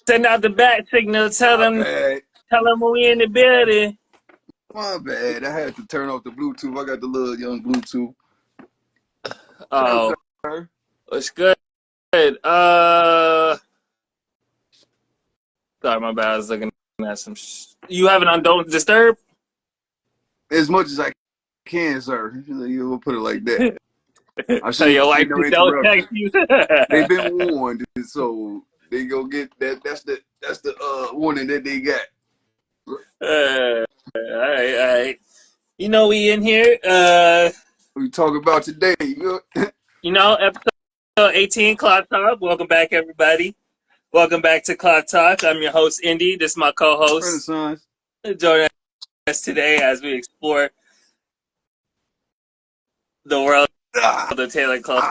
Send out the bat signal. Tell them when we in the building. My bad. I had to turn off the Bluetooth. I got the little young Bluetooth. Oh, it's good. Sorry, my bad. I was looking at some. You have it on Don't Disturb? As much as I can, sir. You will put it like that. I Tell your wife to don't text you. They've been warned, so they go get that. That's the warning that they got. All right. You know we in here. We talk about today. You know, episode 18, Clock Talk. Welcome back, everybody. Welcome back to Clock Talk. I'm your host, Indy. This is my co-host, Renaissance. Joining us today as we explore the world of tailored clothes.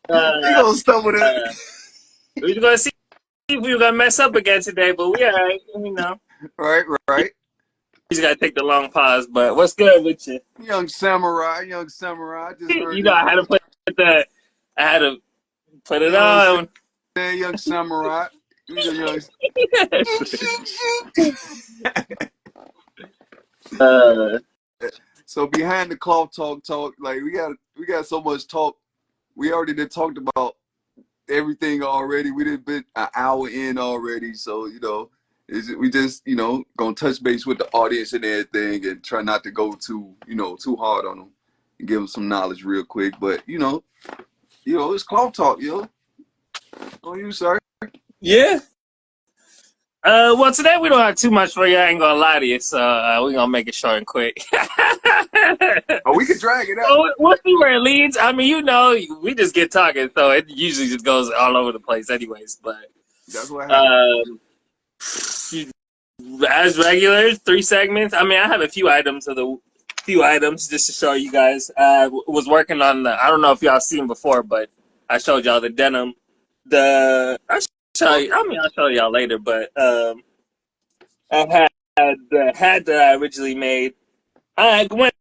You gonna stumble that? We're gonna see if we're gonna mess up again today, but we alright, you know. Right. We just gotta take the long pause. But what's good with you, young samurai? Just you know, I had to put it on. Yeah, young samurai. So behind the cloth talk, like we got so much talk. We already did talked about everything already. We did been an hour in already, so you know, we just gonna touch base with the audience and everything, and try not to go too hard on them, and give them some knowledge real quick. But it's cloth talk, On you, sir. Yeah. Well, today we don't have too much for you. I ain't gonna lie to you, so we're gonna make it short and quick. Oh, we can drag it out. Oh, we'll see where it leads. I mean, we just get talking, so it usually just goes all over the place, anyways. But that's what happened. As regular, 3 segments. I mean, I have a few items just to show you guys. I was working on I don't know if y'all seen before, but I showed y'all the denim. I'll show y'all later, but I had the hat that I originally made. I went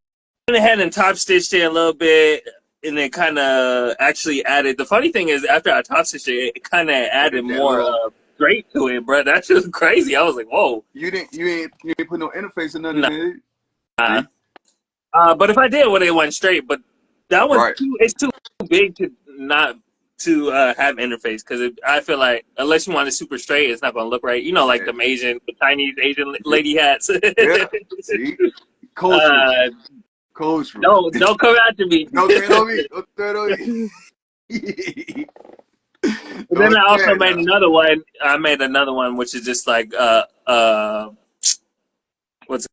ahead and top stitched it a little bit, and then kind of actually added. The funny thing is, after I top stitched it, it kind of added more straight to it, bro. That's just crazy. I was like, whoa. You ain't put no interface or nothing in it. But if I did, well, it went straight. But that one, it's too big to not to have interface, because I feel like unless you want it super straight, it's not gonna look right. You know, like the Chinese Asian lady hats. Yeah. See? Culture. No, don't come after me. Don't throw it on me. And then I also made another one. I made another one, which is just like what's it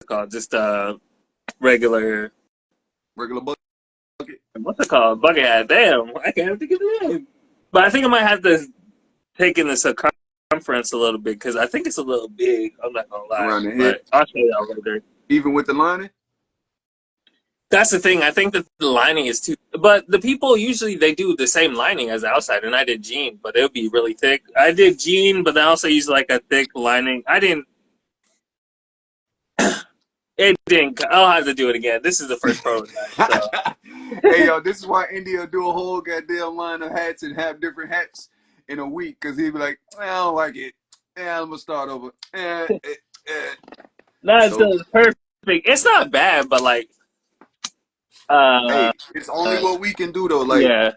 called? Just regular bucket. What's it called? Bucket hat. Damn, I can't think of the name. But I think I might have to take in the circumference a little bit, because I think it's a little big. I'm not gonna lie. Around the head. But I'll show y'all later. Even with the lining? That's the thing. I think that the lining is too. But the people usually they do the same lining as the outside, and I did jean, but it would be really thick. I did jean, but I also used like a thick lining. I didn't. It didn't. I'll have to do it again. This is the first prototype. So. Hey, yo, this is why India do a whole goddamn line of hats and have different hats in a week, because he'd be like, I don't like it. Yeah, I'm going to start over. No, it's perfect. It's not bad, but like. Hey, it's only what we can do, though. Like, yeah.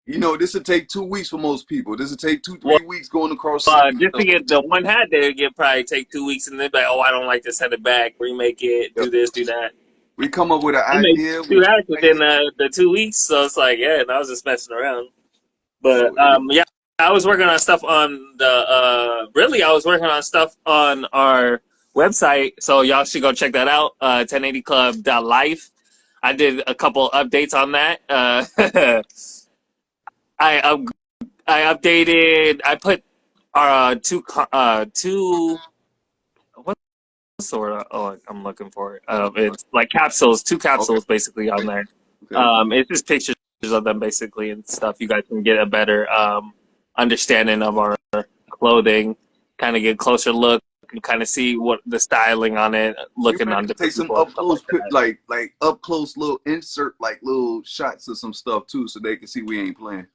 This would take 2 weeks for most people. This would take 2-3 weeks going across. Just to get the one hat there, it probably take 2 weeks, and then be like, oh, I don't like to send it back, remake it, do this, do that. We come up with an idea. We 2 hats within the 2 weeks, so it's like, yeah, and I was just messing around. But yeah, I was working on stuff on I was working on stuff on our website, so y'all should go check that out. 1080club.life. I did a couple updates on that. I updated. I put two. What's the word? Oh, I'm looking for it. It's like capsules, 2 capsules basically on there. Okay. It's just pictures of them basically and stuff. You guys can get a better understanding of our clothing, kind of get a closer look. And kind of see what the styling on it, looking on the. Take some up close, like up close little insert, like little shots of some stuff too, so they can see we ain't playing.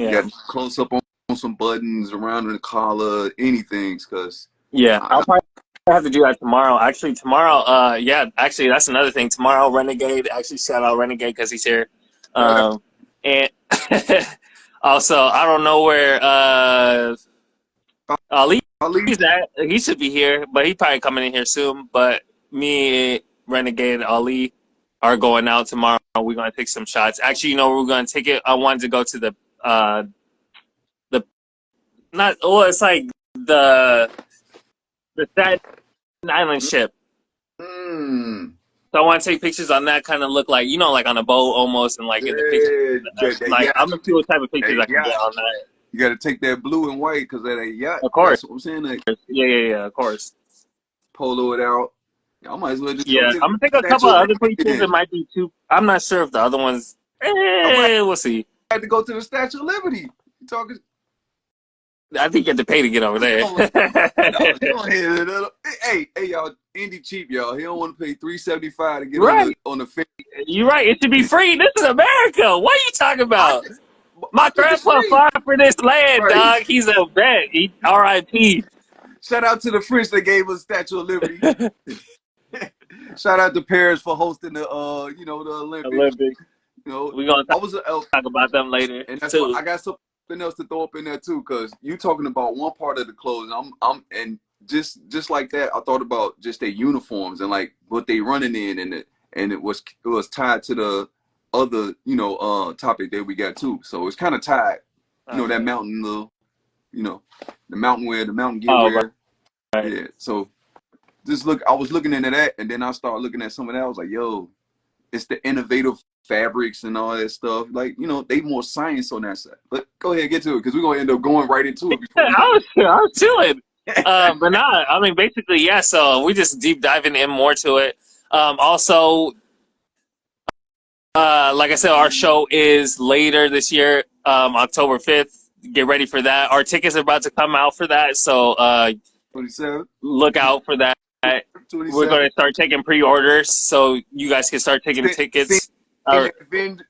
Yeah. got close up on some buttons around the collar, anything, because Yeah. I'll probably have to do that tomorrow. Actually, tomorrow, yeah, actually, that's another thing. Tomorrow, Renegade, actually, shout out Renegade because he's here. And also, I don't know where Ali Ali, is at. He should be here, but he probably coming in here soon. But me, Renegade, and Ali are going out tomorrow. We're going to take some shots. Actually, you know, we're going to take it. I wanted to go to the not, well, it's like the Staten Island ship. mm, So I want to take pictures on that, kind of look like, you know, like on a boat almost, and like in the picture. that Like, yacht, I'm gonna see what type of pictures that I can get yacht. on that. You got to take that blue and white because that ain't yacht. Of course. That's what I'm saying. Like, Yeah, of course. polo it out. I might as well just Yeah, go get I'm gonna take a Statue couple of of other Liberty pictures. then. It might be too. I'm not sure if the other ones. I might We'll see. have to go to the Statue of Liberty. You talking? I think you have to pay to get over there. Hey, y'all, Indy cheap, y'all. He don't want to pay $375 to get Right. on the fence. You're right. It should be free. This is America. What are you talking about? My I think it's grandpa free. fought for this land, Right. dog. He's a vet. He R.I.P. Shout out to the French that gave us Statue of Liberty. Shout out to Paris for hosting the the Olympics. Olympics. You know, We're gonna I was talk about them later. and that's too. why I got something else to throw up in there too, because you talking about one part of the clothes. And just like that, I thought about just their uniforms and like what they running in, and it was tied to the other topic that we got too. So it's kind of tied. That mountain the mountain wear, the mountain gear wear. Right. Yeah. So I was looking into that, and then I started looking at some of that. I was like, yo, it's the innovative fabrics and all that stuff. Like, they more science on that side. But go ahead, get to it, because we're gonna end up going right into it. I was chilling. But nah, I mean, basically, yeah. So we just deep diving in more to it. Also, like I said, our show is later this year, October 5th. Get ready for that. Our tickets are about to come out for that, so 27. look out for that. 27. We're going to start taking pre-orders, so you guys can start taking tickets. Seen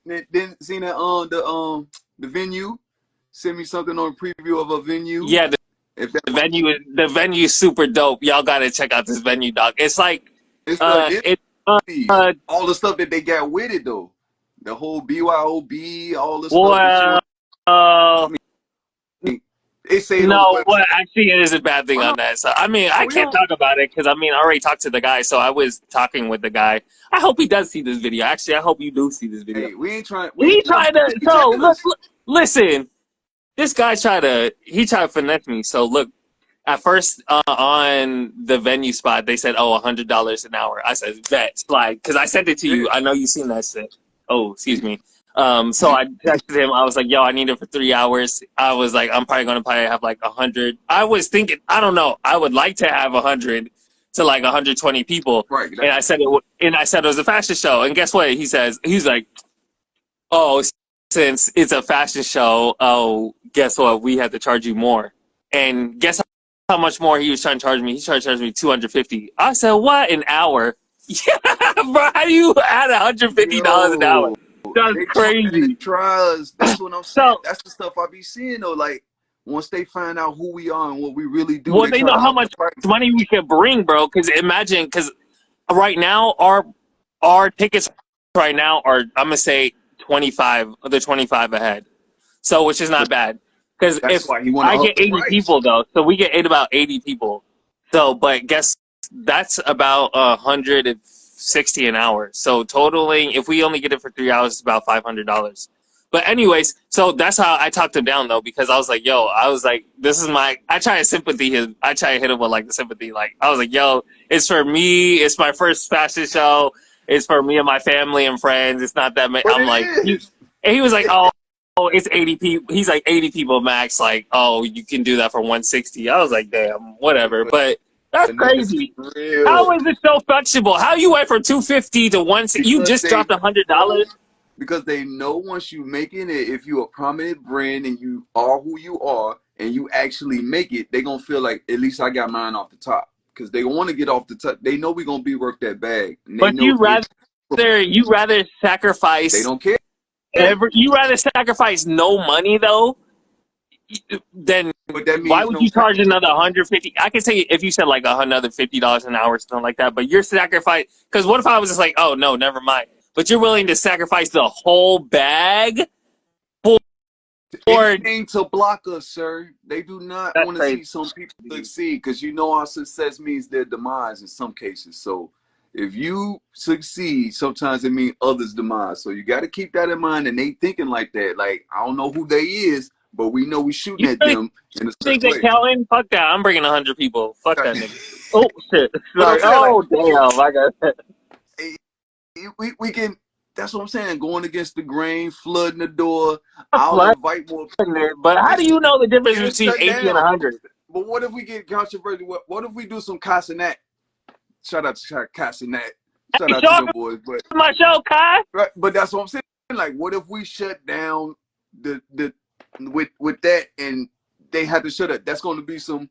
that the venue. Send me something on a preview of a venue. Yeah, the venue is super dope. Y'all got to check out this venue, dog. It's like all the stuff that they got with it though. The whole BYOB, all the stuff. Actually, it is a bad thing on that. So I mean, I can't talk about it because I already talked to the guy. So I was talking with the guy. I hope he does see this video. Actually, I hope you do see this video. Hey, we ain't trying. Listen. This guy tried to finesse me. So look, at first on the venue spot, they said, $100 an hour. I said, bet, slide, because I sent it to you. I know you've seen that shit. Oh, excuse me. So I texted him. I was like, yo, I need it for 3 hours. I was like, I'm probably going to have like 100. I was thinking, I don't know. I would like to have 100 to like 120 people. Right. And I said it was a fashion show. And guess what? He's like, oh, since it's a fashion show, guess what? We had to charge you more. And guess how much more he was trying to charge me? He tried to charge me $250. I said, what? An hour? Yeah, bro. How do you add $150 an hour? That's crazy. Trust. That's what I'm saying. That's the stuff I be seeing though. Like once they find out who we are and what we really do, well, they know how much money we can bring, bro. Because right now our tickets right now are, I'm gonna say 25. They're 25 ahead. So which is not bad. Because if I get 80 people though, so we get about 80 people. So, but guess that's about 160 an hour. So totaling, if we only get it for 3 hours, it's about $500. But anyways, so that's how I talked him down though, because I was like, yo, this is I try to hit him with like the sympathy. Like I was like, yo, it's for me. It's my first fashion show. It's for me and my family and friends. It's not that many. I'm like, he was like, oh, it's 80 people. He's like 80 people max. Like, oh, you can do that for 160. I was like, damn, whatever. But that's crazy. How is it so flexible? How you went from 250 to 160? You just dropped $100. Because they know once you making it, if you're a prominent brand and you are who you are and you actually make it, they're gonna feel like at least I got mine off the top. Because they want to get off the top. They know we're gonna be worth that bag. But you rather sacrifice. They don't care. You rather sacrifice no money though then But that why means would no you charge packaging. another 150? I can say if you said like another $50 an hour or something like that, but you're sacrificing. Because what if I was just like, oh no, never mind. But you're willing to sacrifice the whole bag for Anything to block us, sir. They do not that's want to crazy. see some people succeed because you know our success means their demise in some cases. So if you succeed, sometimes it means others' demise. So you got to keep that in mind. And they thinking like that. Like, I don't know who they is, but we know we shooting You at really them in a think certain they way. counting? Fuck that. I'm bringing 100 people. Fuck that nigga. Oh shit. But I'm Sorry. saying, like, Oh damn. I got we can, that's what I'm saying, going against the grain, flooding the door. a I'll flood invite more in people. there, but how do you know the difference Get it between shut 80 and down. 100? But what if we get controversial? What if we do some Cassinet? Shout out to Cassinet. Shout Hey, out show to up them boys. But to my show, Kai. right, but that's what I'm saying. Like, what if we shut down the with that, and they had to shut it? That's going to be some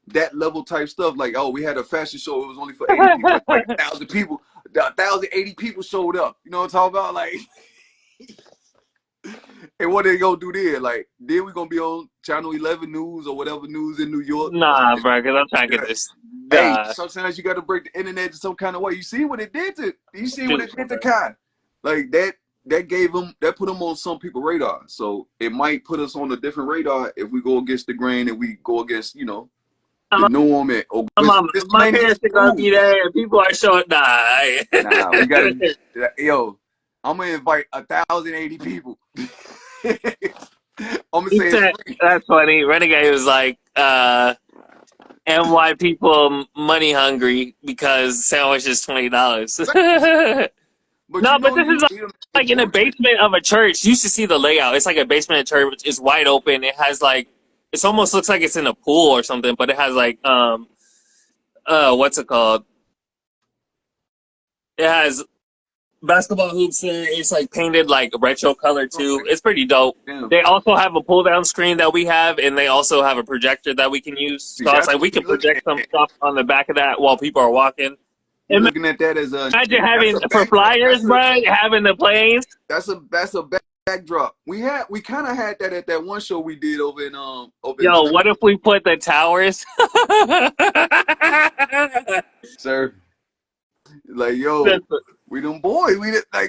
that level type stuff. Like, oh, we had a fashion show. It was only for 80 people. Like 1,000 people. 1,080 people showed up. You know what I'm talking about? Like, and what they gonna do there? Like, then we gonna be on Channel 11 News or whatever news in New York. Nah, bro, because I'm trying to get this. Hey, sometimes you got to break the internet in some kind of way. You see what it did to Kai. Like that gave him, that put him on some people's radar. So it might put us on a different radar if we go against the grain and we go against, you know, the norm. And My parents are gonna be there, and people are showing. Nah, we gotta. Yo, I'm gonna invite 1,080 people. I'm gonna say it's free. That's funny. Renegade was like, NY people money hungry because sandwich is $20. But No, you but know, this is like in the basement of a church. You should see the layout. It's like a basement of church. It's wide open. It has like, it almost looks like it's in a pool or something, but it has like, what's it called? It has basketball hoops there. It's like painted like retro color too. It's pretty dope. Damn. They also have a pull down screen that we have, and they also have a projector that we can use. So it's like we can project some stuff on the back of that while people are walking. You're looking at that as a Imagine having for flyers, bro, having the planes. That's a backdrop. We kind of had that at that one show we did over in Yo, what if we put the towers? Sir, like, yo, we them boys.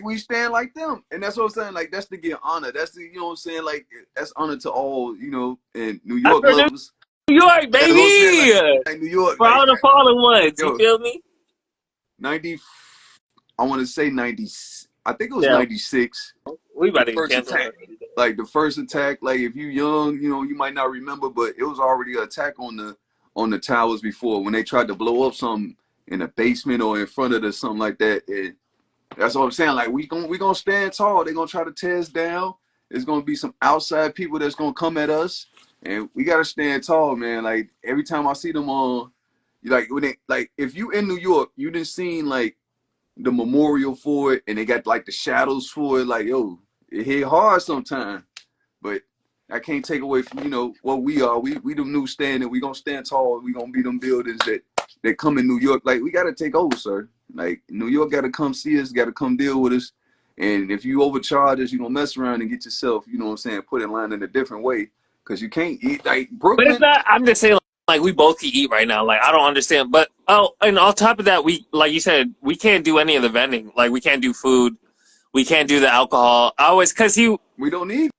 We stand like them, and that's what I'm saying. Like, that's to get honor. That's the, you know what I'm saying. Like, that's honor to all, you know, and New York lovers. New York, baby. Like New York, for all the fallen ones. You feel me? 90. I want to say 90. I think it was 96. We about to first attack. Like the first attack. Like, if you young, you know, you might not remember, but it was already an attack on the towers before when they tried to blow up something in the basement or in front of the something like that. And that's what I'm saying. Like, we gonna stand tall. They're gonna try to tear us down. There's gonna be some outside people that's gonna come at us, and we gotta stand tall, man. Like, every time I see them on, like, when they, like, if you in New York, you didn't seen like the memorial for it, and they got like the shadows for it. Like, yo, it hit hard sometimes, but I can't take away from, you know, what we are. We them new stand, and we gonna stand tall. And we gonna be them buildings that come in New York. Like, we gotta take over, sir. Like, New York gotta come see us, gotta come deal with us. And if you overcharge us, you gonna mess around and get yourself, you know what I'm saying, put in line in a different way, because you can't eat like Brooklyn. But it's not. I'm just saying, like, we both can eat right now. Like, I don't understand. But and on top of that, we, like you said, we can't do any of the vending. Like, we can't do food. We can't do the alcohol. We don't need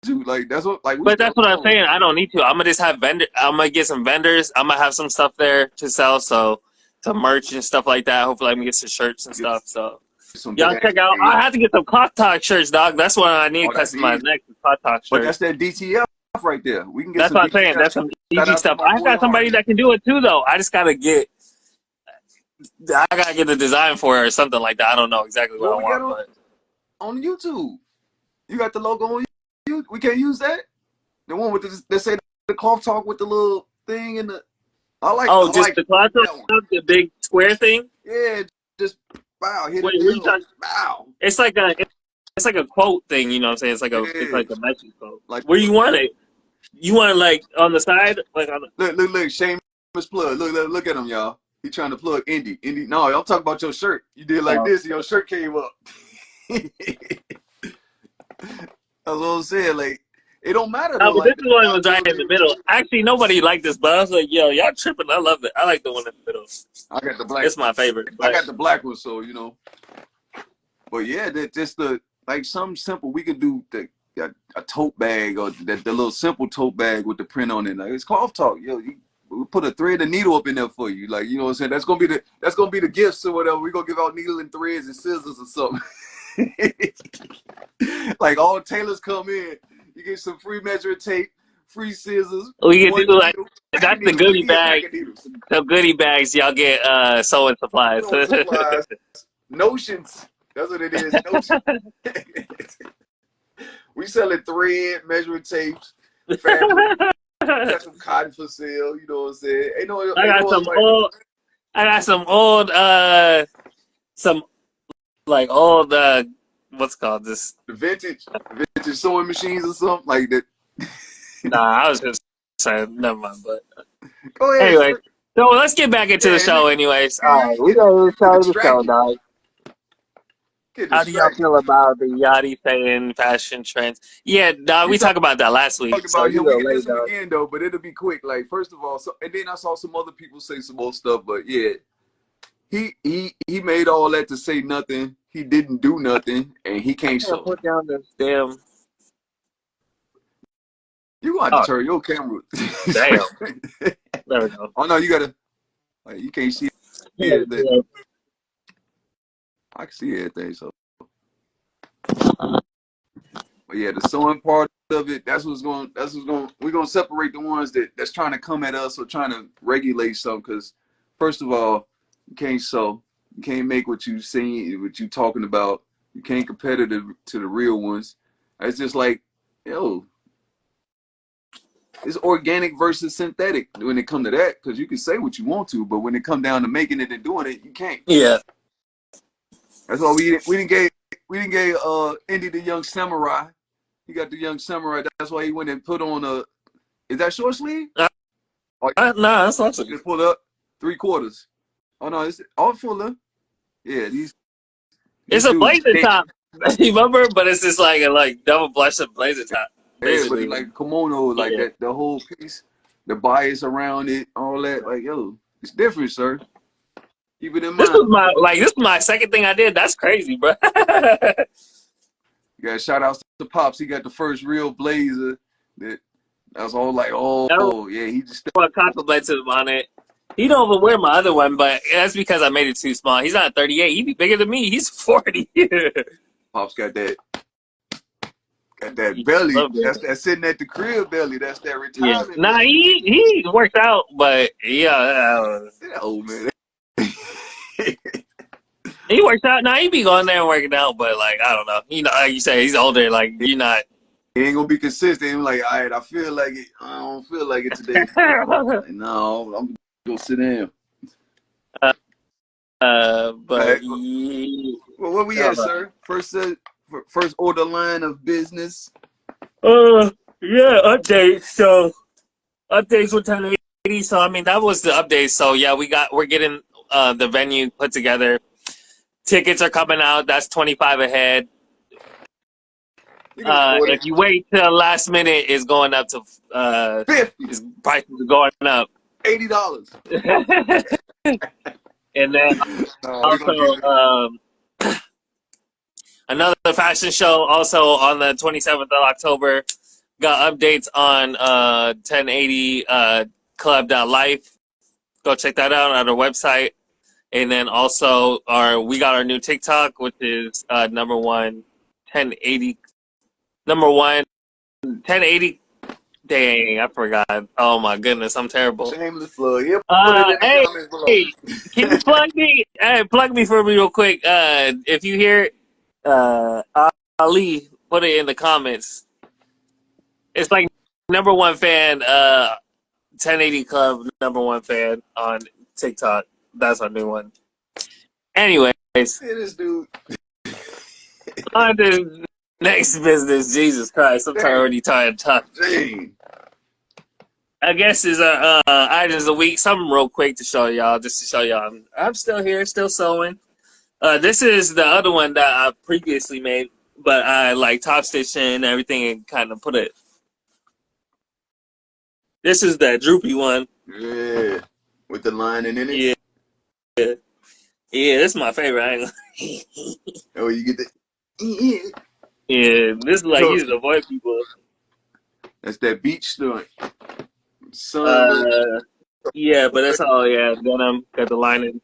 to. Like, that's what, like. But that's what I'm saying. I don't need to. I'm gonna just have I'm gonna get some vendors. I'm gonna have some stuff there to sell. So some merch and stuff like that. Hopefully, I can get some shirts and stuff. So y'all check out. I have to get some Cloth Talk shirts, dog. That's what I need to customize next. Cloth Talk shirts. But that's that DTF right there. We can get. That's what I'm saying. That's some easy stuff. I got somebody that can do it too, though. I just gotta get. I gotta get the design for it or something like that. I don't know exactly what I want. But on YouTube, you got the logo on you. We can't use that. The one with they say the Cloth Talk with the little thing in the. The Cloth Talk, the big square thing. Yeah, just wow. Hit wow. It's like a quote thing. You know what I'm saying? It's like a message quote. Like, where you want it? You want it like on the side, like on the. Look, shameless plug. Look at him, y'all. He trying to plug Indy. No, I'm talking about your shirt. You did like this, and your shirt came up. That's what I'm saying. Like, It don't matter Oh, though. but this Like is one a that lot was of right girls in the use middle. Actually, nobody liked this, but I was like, yo, y'all tripping. I love it. I like the one in the middle. I got the black. It's my favorite. I But got the black one, so you know. But yeah, that just the like something simple. We could do a tote bag or the little simple tote bag with the print on it. Like it's cloth talk. Yo, we put a thread and needle up in there for you. Like you know what I'm saying. That's gonna be the gifts or whatever. We gonna give out needle and threads and scissors or something. Like all tailors come in, you get some free measuring tape, free scissors, we can one do like needle, pack of that's the needles. Give goodie me a bag. pack of needles. The goodie bags, y'all get sewing supplies. Sewing supplies, notions. That's what it is. Notions. We selling thread, measuring tapes, fabric. We got some cotton for sale. You know what I'm saying? Ain't no I got some like old. I got some like old what's called this? the vintage sewing machines or something like that. Nah, I was just saying never mind. But Go ahead, anyway, sir. so let's get back into the Yeah, show. Anyways, all right, we get gotta start the show, distracted. dog. Get How do y'all distracted. feel about the Yachty saying fashion trends? Yeah, dog, We we talked about that last week, talked so about you him. We know can do late, some dog. again though, but it'll be quick. Like first of all, and then I saw some other people say some more stuff. But yeah, he made all that to say nothing. He didn't do nothing, and he I can't can't sew. put down this damn. You gonna have to Oh, turn your camera. damn. There we go. Oh no, you gotta. Like, you can't see Yeah, everything. yeah. I can see everything. So, but yeah, the sewing part of it. That's what's going. We're gonna separate the ones that's trying to come at us or trying to regulate something. Because first of all, you can't sew. You can't make what you seen, what you talking about. You can't compare it to the real ones. It's just like, yo, it's organic versus synthetic when it come to that. Because you can say what you want to, but when it come down to making it and doing it, you can't. Yeah. That's why we didn't give Indy the Young Samurai. He got the Young Samurai. That's why he went and put on a. Is that short sleeve? Or Nah, that's awesome. just pull up 3/4. Oh no, it's all fuller. Yeah, these It's a dudes blazer thick. top. You remember? But it's just like a double blush blazer top, Yeah, but basically. like kimono, like Yeah. that, the whole piece, the bias around it, all that. Like yo, it's different, sir. Keep it in This mind. was my second thing I did. That's crazy, bro. You got shout outs to Pops. He got the first real blazer. That's all like, That oh yeah, he just what contemplates him on it. He don't even wear my other one, but that's because I made it too small. He's not 38. He'd be bigger than me. He's 40. Pops got that belly. Love it. That's that sitting at the crib belly. That's that Yeah. retirement Nah, belly. he works out, but yeah, That old man. he works out. Nah, he be going there and working out, but like I don't know. You know, like you say, he's older. Like you're not. He ain't gonna be consistent. He like, all right, I feel like it. I don't feel like it today. Like, no, I'm gonna sit down. But Well, where we at, sir? First order line of business. yeah, updates. So updates with 1080. So I mean that was the update. So yeah, we're getting the venue put together. Tickets are coming out. That's 25 ahead. You can afford If it. you wait till last minute, it's going up to prices are going up. $80. And then No, we also gonna get it. another fashion show also on the 27th of October. Got updates on 1080 club.life. Go check that out on our website. And then also we got our new TikTok, which is number one 1080. Dang, I forgot. Oh my goodness, I'm terrible. Shameless plug. Yeah, put it in the Hey, comments below. can you plug me? Hey, plug me for me real quick. If you hear Ali, put it in the comments. It's like number one fan, 1080 Club number one fan on TikTok. That's our new one. Anyways, See this dude. on to next business. Jesus Christ, I'm already tired. Dang. I guess is our items of the week. Something real quick to show y'all, just to show y'all. I'm still here, still sewing. This is the other one that I previously made, but I like top stitching and everything and kind of put it This is that droopy one. Yeah, with the lining in it. Yeah, yeah, this is my favorite. I ain't Oh, you get the. Yeah. yeah, this is like So used to avoid people. that's that beach stunt. Sun with Uh, yeah, but that's all. Yeah, denim got the lining.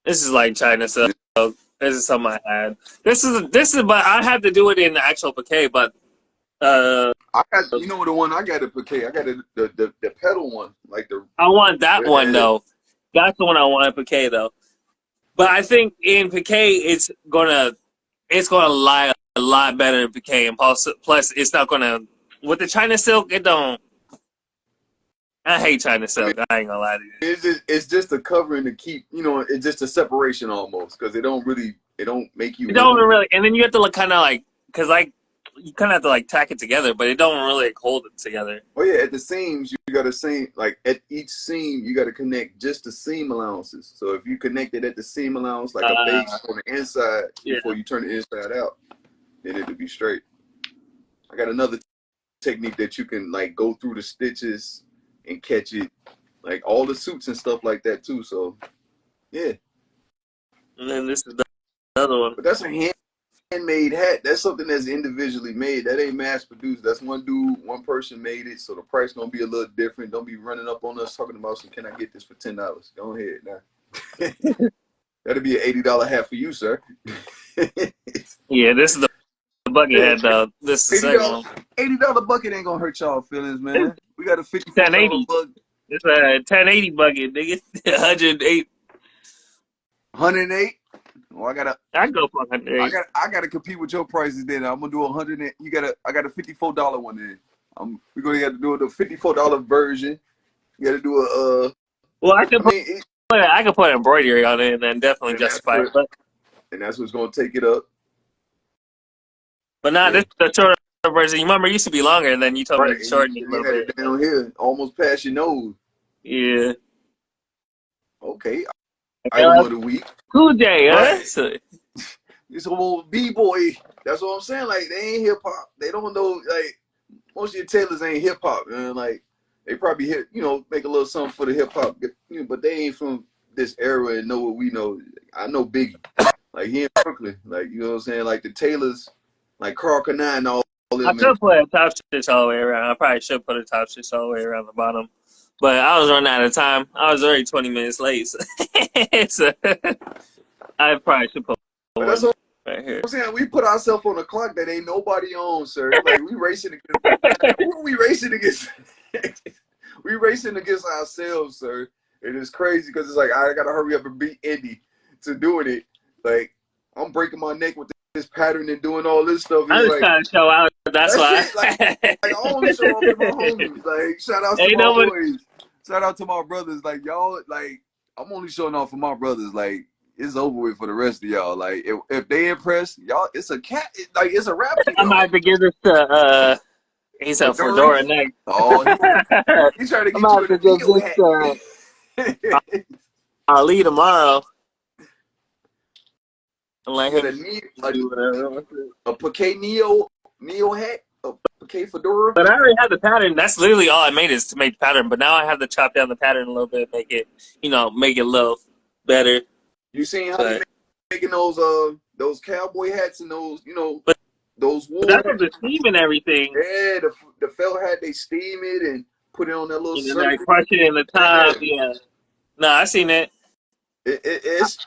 This is like China silk. This is something I had. This is, but I had to do it in the actual bouquet. But I got, you know, the one I got a bouquet. I got the pedal one, like the. I want that one Yeah. though. That's the one I want in bouquet though. But I think in bouquet it's gonna lie a lot better in bouquet, and plus it's not gonna with the China silk. It don't. I hate China I mean, silk. I ain't gonna lie to you. it's just a covering to keep, you know, it's just a separation almost because it don't make you It don't wiggle. really, and then you have to kind of like, cause like you kind of have to like tack it together, but it don't really hold it together. Oh yeah, at the seams you got to seam, like at each seam you got to connect just the seam allowances. So if you connect it at the seam allowance like a base on the inside before you turn it inside out, then it'll be straight. I got another technique that you can like go through the stitches and catch it, like all the suits and stuff like that too. So yeah. And then this is the other one. But that's a handmade hat. That's something that's individually made. That ain't mass produced. That's one dude, one person made it. So the price gonna be a little different. Don't be running up on us talking about, so can I get this for $10? Go ahead now. That'll be an $80 hat for you, sir. Yeah, this is the bucket head though. This is the second one. $80 bucket ain't gonna hurt y'all feelings, man. We got a $54 1080. bucket. It's a 1080 bucket, nigga. 108. 108. Well, I go for 108. I gotta compete with your prices. Then I'm gonna do 100. I got a $54 one. Then we're gonna have to do the $54 version. You gotta do a. Well, I could put embroidery on it and then definitely justify it. And that's what's gonna take it up. But now this is the shorter version. You remember it used to be longer, and then you told me to shorten it a little bit. It down here, almost past your nose. Yeah. Okay. Item of the week. Cool day, huh? This old B-boy. That's what I'm saying. Like, they ain't hip hop. They don't know. Like, most of your tailors ain't hip hop, man. Like, they probably make a little something for the hip hop, but they ain't from this era and know what we know. I know Biggie. Like, he in Brooklyn. Like, you know what I'm saying? Like, the tailors, like Carl Kanai and all them. I could put a top stitch all the way around. I probably should put a top stitch all the way around the bottom. But I was running out of time. I was already 20 minutes late. So I probably should put one right here. I'm saying we put ourselves on a clock that ain't nobody on, sir. Like, we racing against who are we racing against? We racing against ourselves, sir. It is crazy because it's like I gotta hurry up and beat Indy to doing it. Like, I'm breaking my neck with this pattern and doing all this stuff. I was trying to show out. That's why. Like, I only show up to my homies. Like, shout out to my boys. Shout out to my brothers. Like, y'all, like, I'm only showing off for my brothers. Like, it's over with for the rest of y'all. Like, if they impress y'all, it's a cat. Like, it's a rap. I might have to give this to he's a Fedora next. Oh, he's trying to get you a hat. I'll leave tomorrow. And let him a Piquet Neo hat, a Piquet Fedora. But I already have the pattern. That's literally all I made is to make the pattern. But now I have to chop down the pattern a little bit, make it a little better. You seen how they making those cowboy hats and those those wool. That's what the steam and everything. Yeah, the felt hat, they steam it and put it on that little circle. Like crush it in the top. Yeah. No, I seen it. It's.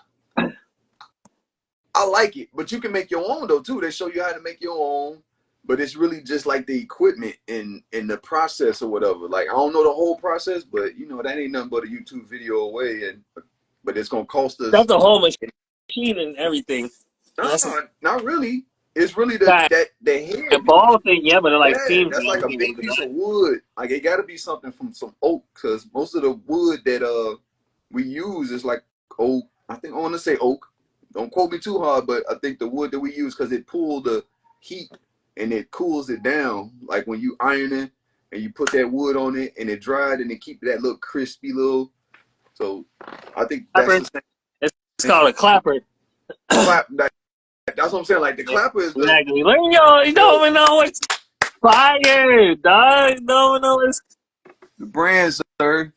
I like it, but you can make your own though too. They show you how to make your own, but it's really just like the equipment and the process or whatever. Like, I don't know the whole process, but that ain't nothing but a YouTube video away, but it's gonna cost us. That's a whole machine and everything. Not really. It's really the head. The ball thing, yeah, but it like steams. That's like a big piece of wood. Like, it got to be something from some oak, because most of the wood that we use is like oak. I want to say oak. Don't quote me too hard, but I think the wood that we use, because it pulls the heat and it cools it down. Like when you iron it and you put that wood on it and it dried and it keep that little crispy little. So I think that's it's called a clapper. That's what I'm saying. Like, the clapper is exactly. You don't even know what. fire, dog. No, it's The brand, sir.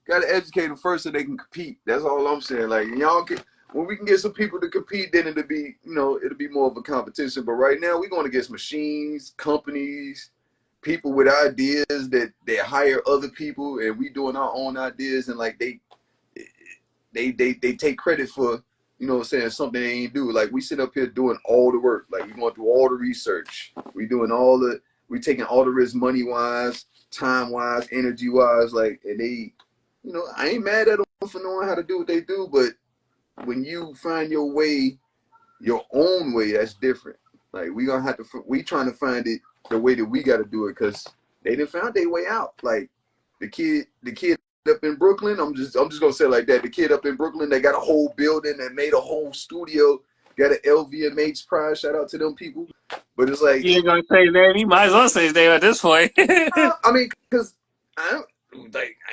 Gotta educate them first so they can compete. That's all I'm saying. Like y'all can, when we can get some people to compete, then it'll be, it'll be more of a competition. But right now we're going against machines, companies, people with ideas that they hire other people, and we doing our own ideas, and like they take credit for, what I'm saying, something they ain't do. Like we sit up here doing all the work. Like we going through all the research. We taking all the risk money wise, time wise, energy wise. Like, and they, I ain't mad at them for knowing how to do what they do, but when you find your way, your own way, that's different. Like we trying to find it the way that we got to do it, because they didn't find their way out. Like the kid up in Brooklyn, I'm just gonna say it like that. The kid up in Brooklyn, they got a whole building and made a whole studio, got an LVMH prize. Shout out to them people. But it's like, you ain't gonna say his name. You might as well say his name at this point. I mean, because I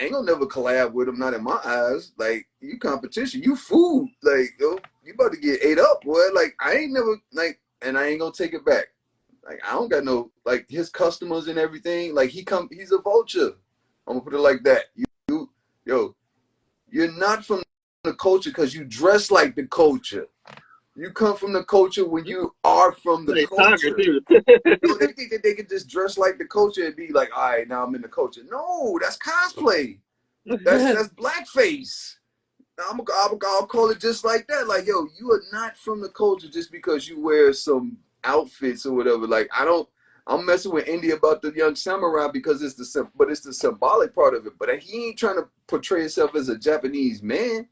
ain't gonna never collab with them, not in my eyes. Like, you competition, you food. Like, yo, you about to get ate up, boy. Like, I ain't never, like, and I ain't gonna take it back. Like, I don't got no, like, his customers and everything. Like, he's a vulture. I'm gonna put it like that. Yo, you're not from the culture because you dress like the culture. You come from the culture when you are from the culture. They think that they can just dress like the culture and be like, all right, now I'm in the culture. No, that's cosplay. That's blackface. I'll call it just like that. Like, yo, you are not from the culture just because you wear some outfits or whatever. Like, I'm messing with India about the young samurai because it's the symbolic part of it. But he ain't trying to portray himself as a Japanese man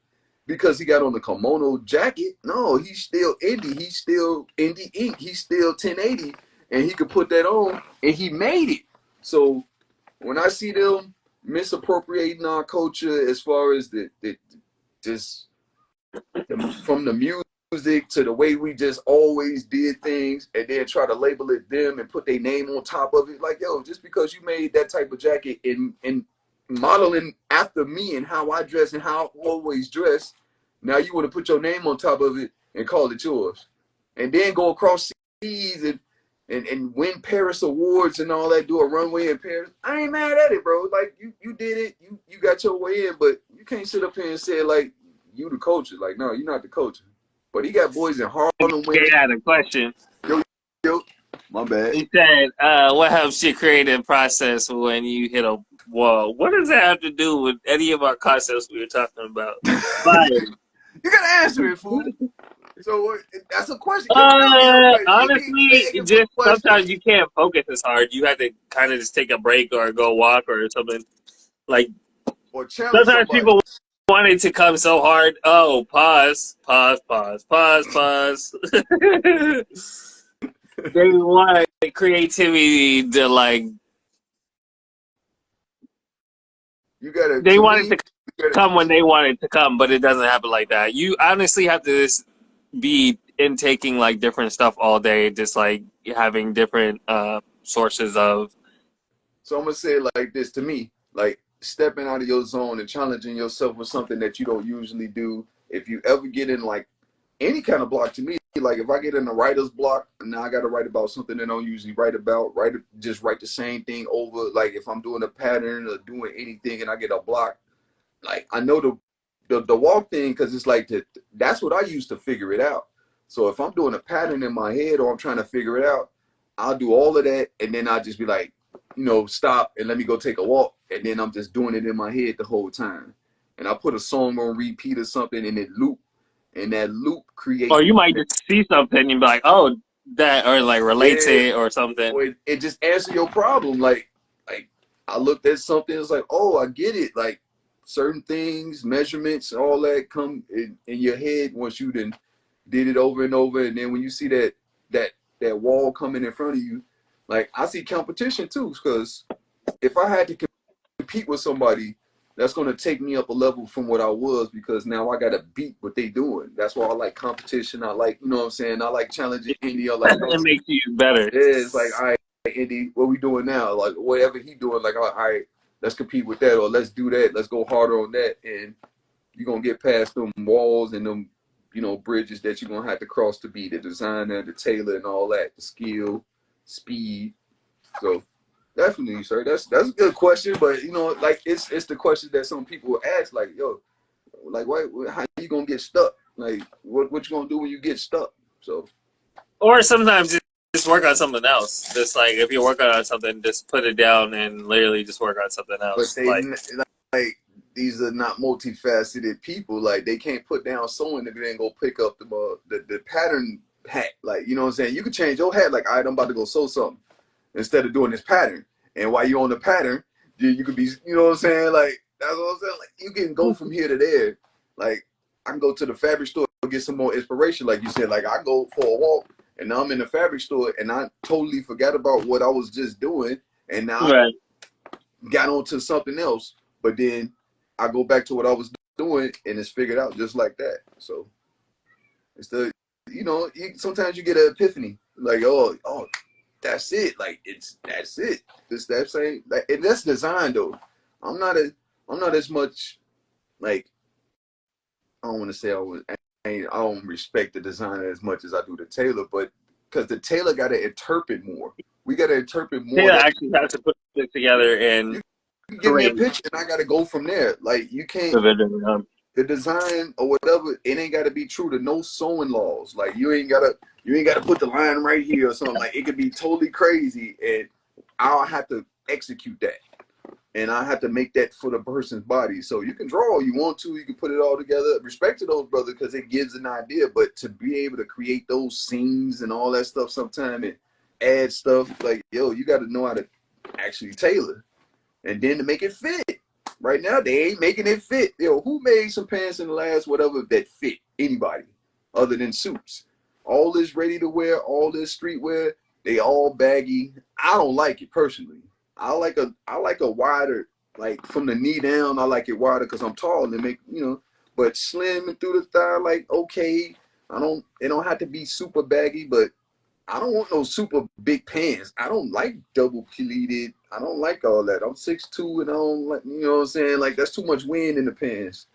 because he got on the kimono jacket. No, he's still indie. He's still indie ink. He's still 1080, and he could put that on, and he made it. So when I see them misappropriating our culture as far as just from the music to the way we just always did things, and then try to label it them and put their name on top of it, like, yo, just because you made that type of jacket and modeling after me and how I dress and how I always dress, now you want to put your name on top of it and call it yours, and then go across seas and win Paris awards and all that, do a runway in Paris. I ain't mad at it, bro. Like, you did it, you got your way in, but you can't sit up here and say like you the culture. Like, no, you're not the culture. But he got boys in Harlem winning. He had a question. Yo, my bad. He said, what helps your creative process when you hit a wall? What does that have to do with any of our concepts we were talking about? Fire. You gotta answer it, fool. So that's a question. Yo, we Honestly, begging for just questions. sometimes you can't focus as hard. You have to kind of just take a break or go walk or something. Like, Or challenge sometimes somebody. people want it to come so hard. Oh, pause. They want creativity to, like, You gotta, they to want me, it to come when they want it to come, but it doesn't happen like that. You honestly have to just be intaking like different stuff all day, just like having different sources of. so I'm gonna say it like this. To me, like, stepping out of your zone and challenging yourself with something that you don't usually do. If you ever get in like any kind of block, to me, like if I get in a writer's block, now I got to write about something that I don't usually write about. Just write the same thing over. Like if I'm doing a pattern or doing anything and I get a block, like I know the walk thing, because it's like that's what I use to figure it out. So if I'm doing a pattern in my head or I'm trying to figure it out, I'll do all of that, and then I'll just be like, stop and let me go take a walk, and then I'm just doing it in my head the whole time. And I put a song on repeat or something, and it loop, and that loop Or create. you might just see something and be like, oh, that, or like relate to Yeah, it or something. or it just answer your problem. Like I looked at something, it's like, oh, I get it. Like certain things, measurements, all that come in your head once you did it over and over. And then when you see that wall coming in front of you, like I see competition too, because if I had to compete with somebody, that's going to take me up a level from what I was, because now I got to beat what they doing. That's why I like competition. I like, what I'm saying? I like challenging India. Like, It makes you better. yeah, it's like, all right, Indy, what we doing now? Like, whatever he doing, like, all right, let's compete with that, or let's do that. Let's go harder on that. And you're going to get past them walls and them, bridges that you're going to have to cross to be the designer, the tailor, and all that, the skill, speed. So definitely, sir. That's a good question, but you know, like it's the question that some people ask, like, yo, like, why? How you gonna get stuck? Like, what you gonna do when you get stuck? So, Or sometimes just work on something else. Just like if you're working on something, just put it down and literally just work on something but else. they like these are not multifaceted people. Like they can't put down sewing if they ain't go pick up the pattern hat. Like you know what I'm saying? You could change your hat. Like, all right, I'm about to go sew something instead of doing this pattern. And while you're on the pattern, you could be, you know what I'm saying? Like that's what I'm saying. Like you can go from here to there. Like I can go to the fabric store and get some more inspiration. Like you said, like I go for a walk and now I'm in the fabric store and I totally forgot about what I was just doing. And now Right. I got onto something else. But then I go back to what I was doing and it's figured out just like that. So it's the, you know, sometimes you get an epiphany. Like, oh, that's it. Like that's it. This that same like, and that's design though. I'm not as much like I don't want to say I don't respect the designer as much as I do the tailor, but because the tailor got to interpret more. We got to interpret more. Yeah, That actually have to put it together and you give me a create picture and I got to go from there. Like you can't the vision. the design or whatever. It ain't got to be true to no sewing laws. Like you ain't gotta put the line right here or something. Like it could be totally crazy and I'll have to execute that. And I have to make that for the person's body. So you can draw all you want to, you can put it all together. Respect to those brothers because it gives an idea. But to be able to create those scenes and all that stuff sometime and add stuff, like, yo, you got to know how to actually tailor. And then to make it fit. Right now, they ain't making it fit. Yo, who made some pants in the last whatever that fit anybody other than suits? All this ready to wear, all this streetwear, they all baggy. I don't like it personally. I like a wider, like from the knee down. I like it wider because I'm tall and make but slim and through the thigh, like okay. It don't have to be super baggy, but I don't want no super big pants. I don't like double pleated. I don't like all that. I'm 6'2" and I don't like, you know what I'm saying? Like that's too much wind in the pants.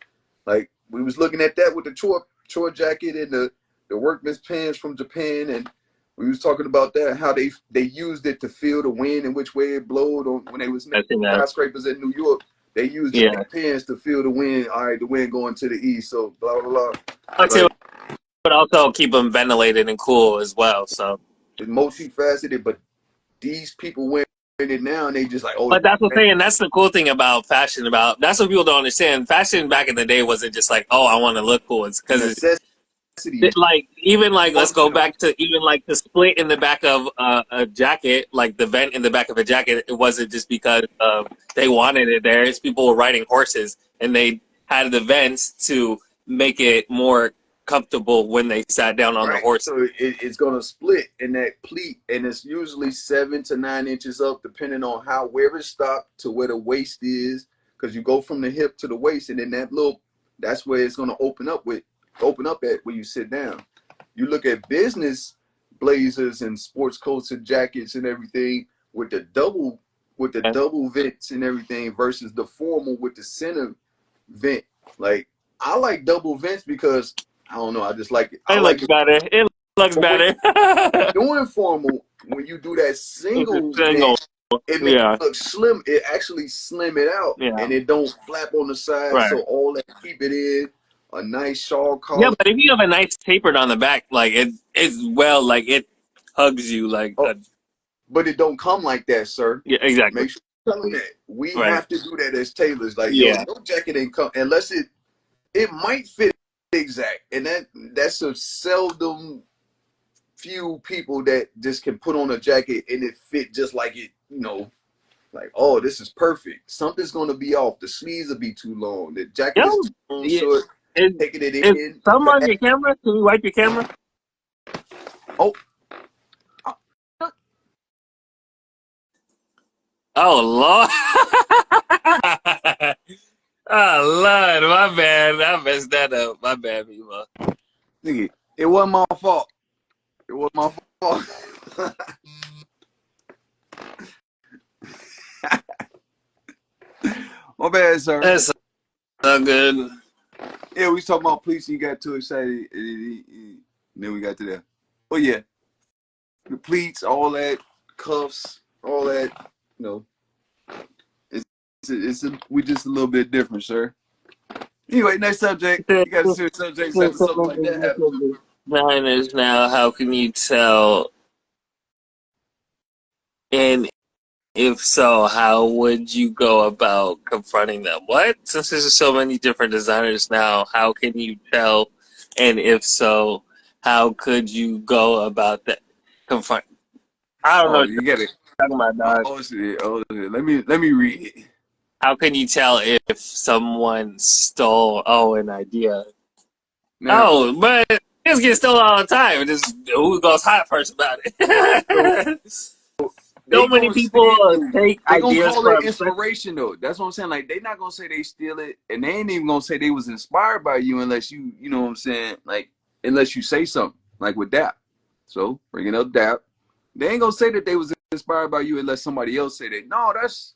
Like we was looking at that with the chore jacket and the workman's pants from Japan, and we was talking about that how they used it to feel the wind and which way it blowed on when they was I think that. skyscrapers in New York. They used the Yeah. big pants to feel the wind. All right, the wind going to the east, so blah blah blah. But Like also keep them ventilated and cool as well. So. it's multifaceted, but these people wearing it now and they just like, oh, But that's what I'm saying. That's the cool thing about fashion. That's what people don't understand. Fashion back in the day wasn't just like, oh, I want to look cool. It's because necessity. like even like let's go Functional. back to even like the split in the back of a jacket, like the vent in the back of a jacket. It wasn't just because they wanted it there. It's people were riding horses and they had the vents to make it more comfortable when they sat down on the Right, horse. so it's gonna split in that pleat, and it's usually 7 to 9 inches up, depending on where it stopped to where the waist is, because you go from the hip to the waist, and then that's where it's gonna open up at when you sit down. You look at business blazers and sports coats and jackets and everything with the double vents and everything versus the formal with the center vent. Like I like double vents because I don't know. I just like it. I It like looks it. better. It looks But when better. you're doing formal, when you do that It's a single vent, single. it makes Yeah. it look slim. It actually slim it out, Yeah. and it don't flap on the side. Right. So all that keep it in a nice shawl Yeah, collar. but if you have a nice tapered on the back, like it's well, like it hugs you, like Oh, but it don't come like that, sir. yeah, exactly, Make sure you tell them that. We right? have to do that as tailors. Like yo, Yeah, your jacket ain't come unless it might fit exact, and that's a seldom few people that just can put on a jacket and it fit just like it, like, oh, this is perfect. Something's gonna be off. The sleeves will be too long. The jacket yo, is too long, yeah. short. Is Taking it is in. some on your camera? Can you wipe your camera? Oh, Oh Lord, oh Lord, my bad. I messed that up. My bad, people. nigga, it wasn't my fault. It was my fault. My bad, sir. That's so good. Yeah, we was talking about police and you got too excited. And then we got to there. Oh yeah, the pleats, all that, cuffs, all that, you know, we just a little bit different, sir. Anyway, next subject. You got a serious subject instead of something like that happening. Designers now, how can you tell? And if so, how would you go about confronting them? What? Since there's so many different designers now, how can you tell? And if so, how could you go about that? Confront. I don't know Oh, what you get it. you're talking about, dog. Oh shit. Oh shit. Let me read it. How can you tell if someone stole an idea? Now, Oh, but this gets stolen all the time. Just who goes hot first about so it? So they many gonna say people it, take they gonna ideas call it from. inspiration though. That's what I'm saying. Like they not gonna say they steal it, and they ain't even gonna say they was inspired by you unless you know what I'm saying. Like unless you say something like with that. So bringing up that, they ain't gonna say that they was inspired by you unless somebody else say that. No, that's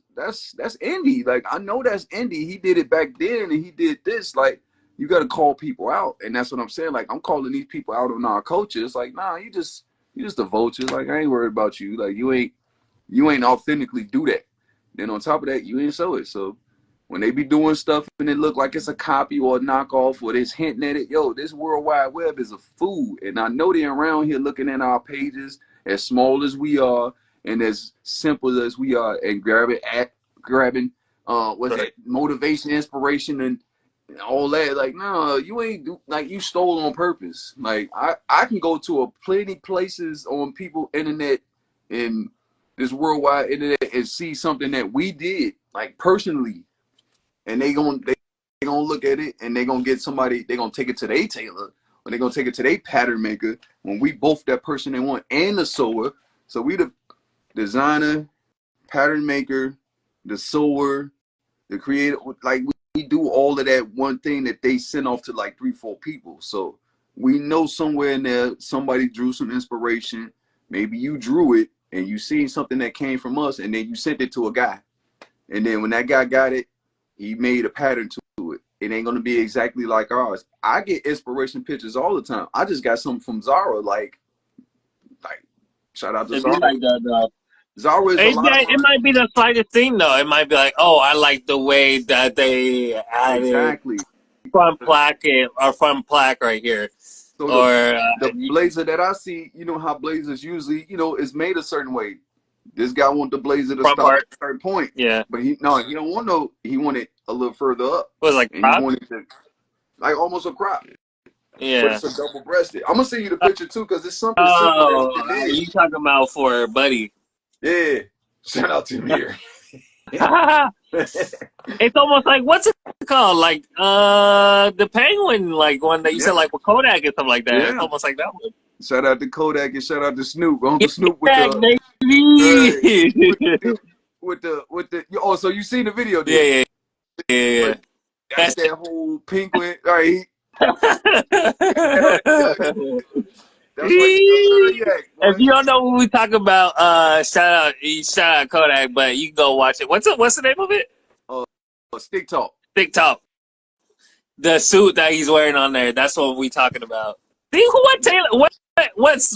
indie. Like I know that's indie. He did it back then, and he did this. Like you got to call people out, and that's what I'm saying. Like I'm calling these people out on our culture. It's like nah, you just a vulture. Like I ain't worried about you. Like you ain't authentically do that. Then on top of that, you ain't show it. So when they be doing stuff and it look like it's a copy or a knockoff or it's hinting at it, yo, this World Wide Web is a fool. And I know they're around here looking at our pages as small as we are and as simple as we are and grabbing what's Right. it, motivation, inspiration, and all that. Like, no, you ain't like you stole on purpose. Like I can go to a plenty places on people internet and this worldwide internet and see something that we did like personally, and they gonna look at it and they gonna get somebody, they gonna take it to their tailor or they gonna take it to their pattern maker when we both that person they want and the sewer. So we the designer, pattern maker, the sewer, the creator, like we do all of that one thing that they send off to like 3-4 people. So we know somewhere in there somebody drew some inspiration. Maybe you drew it and you seen something that came from us and then you sent it to a guy. And then when that guy got it, he made a pattern to it. It ain't gonna be exactly like ours. I get inspiration pictures all the time. I just got something from Zara, like shout out to It'd be Zara. like that, though. Zara is a lot of It might be the slightest thing, though. It might be like, oh, I like the way that they added exactly. front plaque right here, So or the blazer that I see, you know how blazers usually, is made a certain way. This guy want the blazer to front stop part. at a certain point, Yeah, but he don't want no. He want it a little further up, it was like and he crop. wanted to like almost a crop, but Yeah. it's a double breasted. I'm gonna send you the picture too, cause it's something simple that Oh, he did. you talking about for Buddy? Yeah, shout out to Mir. It's almost like what's it called? Like the penguin, like one that you said, Yeah, like with Kodak and stuff like that. It's yeah. almost like that one. Shout out to Kodak and shout out to Snoop. Uncle Snoop with Yeah, the baby. with the. Oh, so you seen the video, Yeah, then? yeah, yeah, But that's that whole penguin. All right, yeah. that's where he at, If boy. you don't know what we talk about, shout out Kodak, but you can go watch it. What's the name of it? Uh, Stick Talk. TikTok. The suit that he's wearing on there. That's what we talking about. See what Taylor?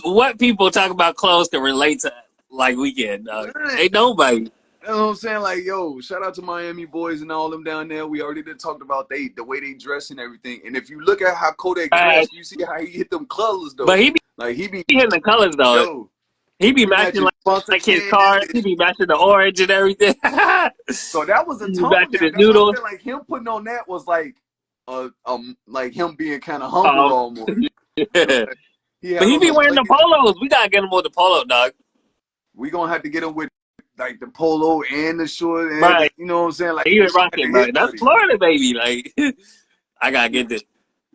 What people talk about clothes can relate to like weekend. Ain't nobody. You know what I'm saying? Like, yo, shout out to Miami boys and all them down there. We already did talked about the way they dress and everything. And if you look at how Kodak dressed, you see how he hit them colors though. But he be Like he be hitting the colors though. yo, He be he be matching matching like his Fontaine. cars. He be matching the orange and everything. So that was a He be tone matching down. his That's what I'm noodles. saying. Like him putting on that was like him being kind of humble almost. Yeah. He But had he on be the wearing the like, polos. We gotta get him with the polo, dog. we gonna have to get him with like the polo and the short and Right. you know what I'm saying? Like He was at rocking, the bro. hip That's buddy. Florida, baby. Like, I gotta get this.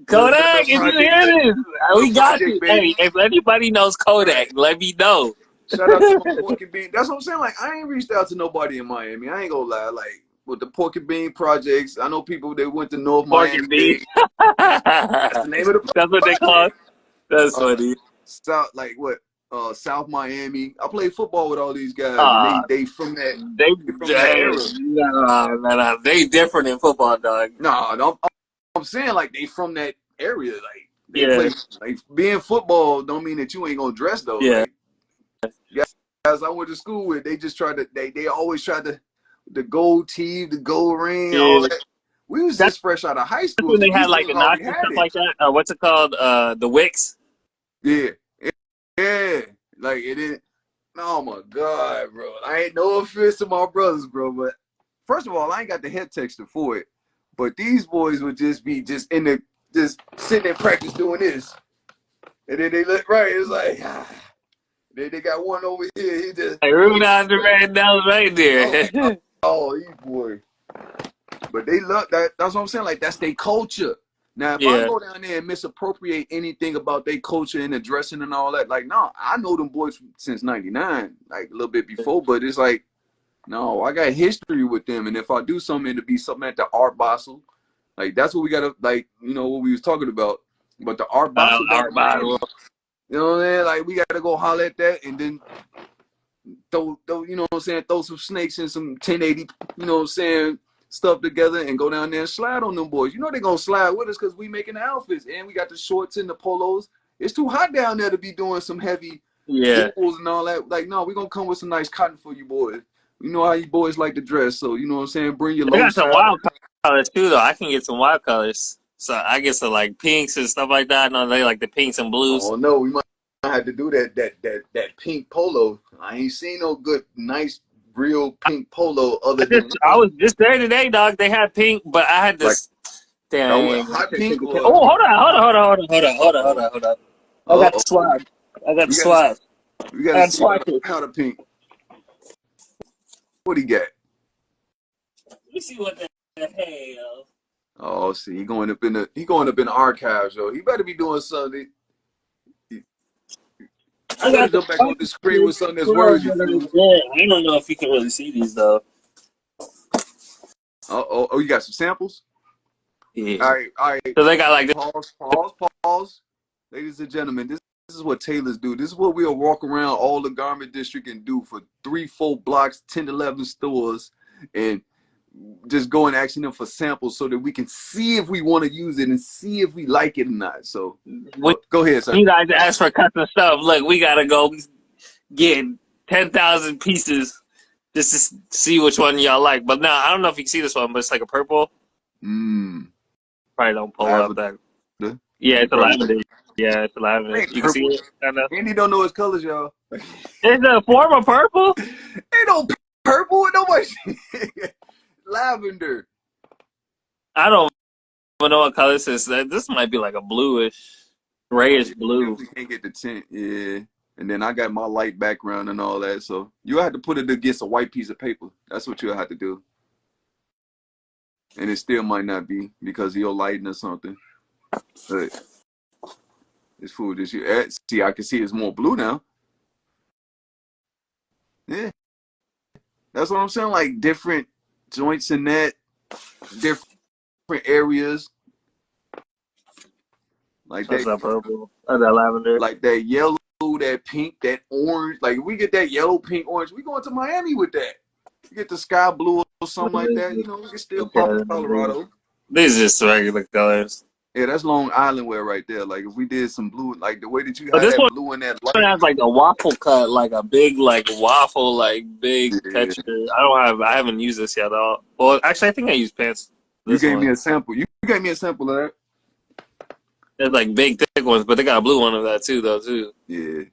Little Kodak, if you project, hear this, we little got project you. Hey, baby. if anybody knows Kodak, Right. let me know. Shout out to my pork and bean. That's what I'm saying. Like I ain't reached out to nobody in Miami. I ain't gonna lie. Like with the pork and bean projects, I know people that went to North Pork Miami and beef. Dade. That's the name of the That's what they call it. project. That's Uh, funny. South like what? South Miami. I played football with all these guys, and Uh, they from that they, era. nah, they different in football, dog. No, I'm saying like they from that area. Like they Yeah, play like being football don't mean that you ain't gonna dress though. yeah. Like yeah, I went to school with, they just tried to, they always tried to, the gold teeth, the gold ring, all Yeah. that. We was That's just fresh out of high school, when so they had these like dudes the already knots and had stuff it. like that. What's it called? The wicks. Yeah, yeah. Like it didn't. Oh my god, bro! I ain't no offense to my brothers, bro, but first of all, I ain't got the head texture for it. But these boys would just be just in the just sitting in practice doing this, and then they look right. It's like they got one over here. He just Like Ruben Andre, that was right oh, there. oh, you boy. But they love that. That's what I'm saying. Like that's their culture. Now, if I Yeah. go down there and misappropriate anything about their culture and the dressing and all that, like, no, I know them boys since '99, like a little bit before. But it's like, no, I got history with them, and if I do something, it'll be something at the Art Basel. Like that's what we gotta, like, you know, what we was talking about. But the Art Basel down Our in Miami, Bible. you know what I'm saying? Like we gotta go holler at that, and then throw, you know what I'm saying, throw some snakes and some 1080, you know what I'm saying, stuff together and go down there and slide on them boys. You know they're gonna slide with us because we making the outfits and we got the shorts and the polos. It's too hot down there to be doing some heavy Yeah. wools and all that. Like, no, we're gonna come with some nice cotton for you boys. You know how you boys like to dress, so you know what I'm saying, bring your They low got some side. wild colors too, though. I can get some wild colors. So I get some like pinks and stuff like that. No, they like the pinks and blues. Oh no, we might have to do that pink polo. I ain't seen no good, nice, real pink polo other than I was just there today, dog. They had pink, but I had like this. Dang. hot pink or Oh, hold on. I got the uh swag. I got the we gotta swag. we I gotta got the see about swag. a powder pink. What he got? Let me see what the hell. Oh, see, he going up in the archives, yo. He better be doing something. He I better got the jump back swag. on the screen with something that's worthy, fool. Yeah, I don't know if you can really see these though. Oh, you got some samples? Yeah. All right. So they got like this. Pause. Ladies and gentlemen, this is what tailors do. This is what we'll walk around all the garment district and do for 3-4 blocks, 10-11 stores, and just go and asking them for samples so that we can see if we want to use it and see if we like it or not. So When go ahead, sir. you guys ask for custom stuff, look, we gotta go get 10,000 pieces just to see which one y'all like. But now I don't know if you can see this one, but it's like a purple. Probably don't pull up Lavender. that. Yeah, You it's a probably lavender. Yeah, it's a lavender. ain't You can see purple. it, kind of. Andy don't know his colors, y'all. It's a form of purple. Ain't no purple. Nobody. Lavender. I don't even know what color this is. This might be like a bluish, Oh grayish yeah, blue. definitely can't get the tint. Yeah. And then I got my light background and all that. So you have to put it against a white piece of paper. That's what you'll have to do. And it still might not be because of your lighting or something. But it's food this year. See, I can see it's more blue now. Yeah. That's what I'm saying. Like different joints in that, different areas. Like That's that, that purple. That's that lavender. like that yellow, that pink, that orange. Like if we get that yellow, pink, orange, we going to Miami with that. You get the sky blue or something like that, you know, we can still pop in Okay. Colorado. These are just regular colors. Yeah, that's Long Island wear right there. Like if we did some blue, like the way that you But had this that one blue and that light. has like a waffle cut, like a big like waffle, like big Yeah. texture. I haven't used this yet at all. Well, actually, I think I used pants. You This gave me one. a sample. You gave me a sample of that. There's like big thick ones, but they got a blue one of that too, though too. Yeah.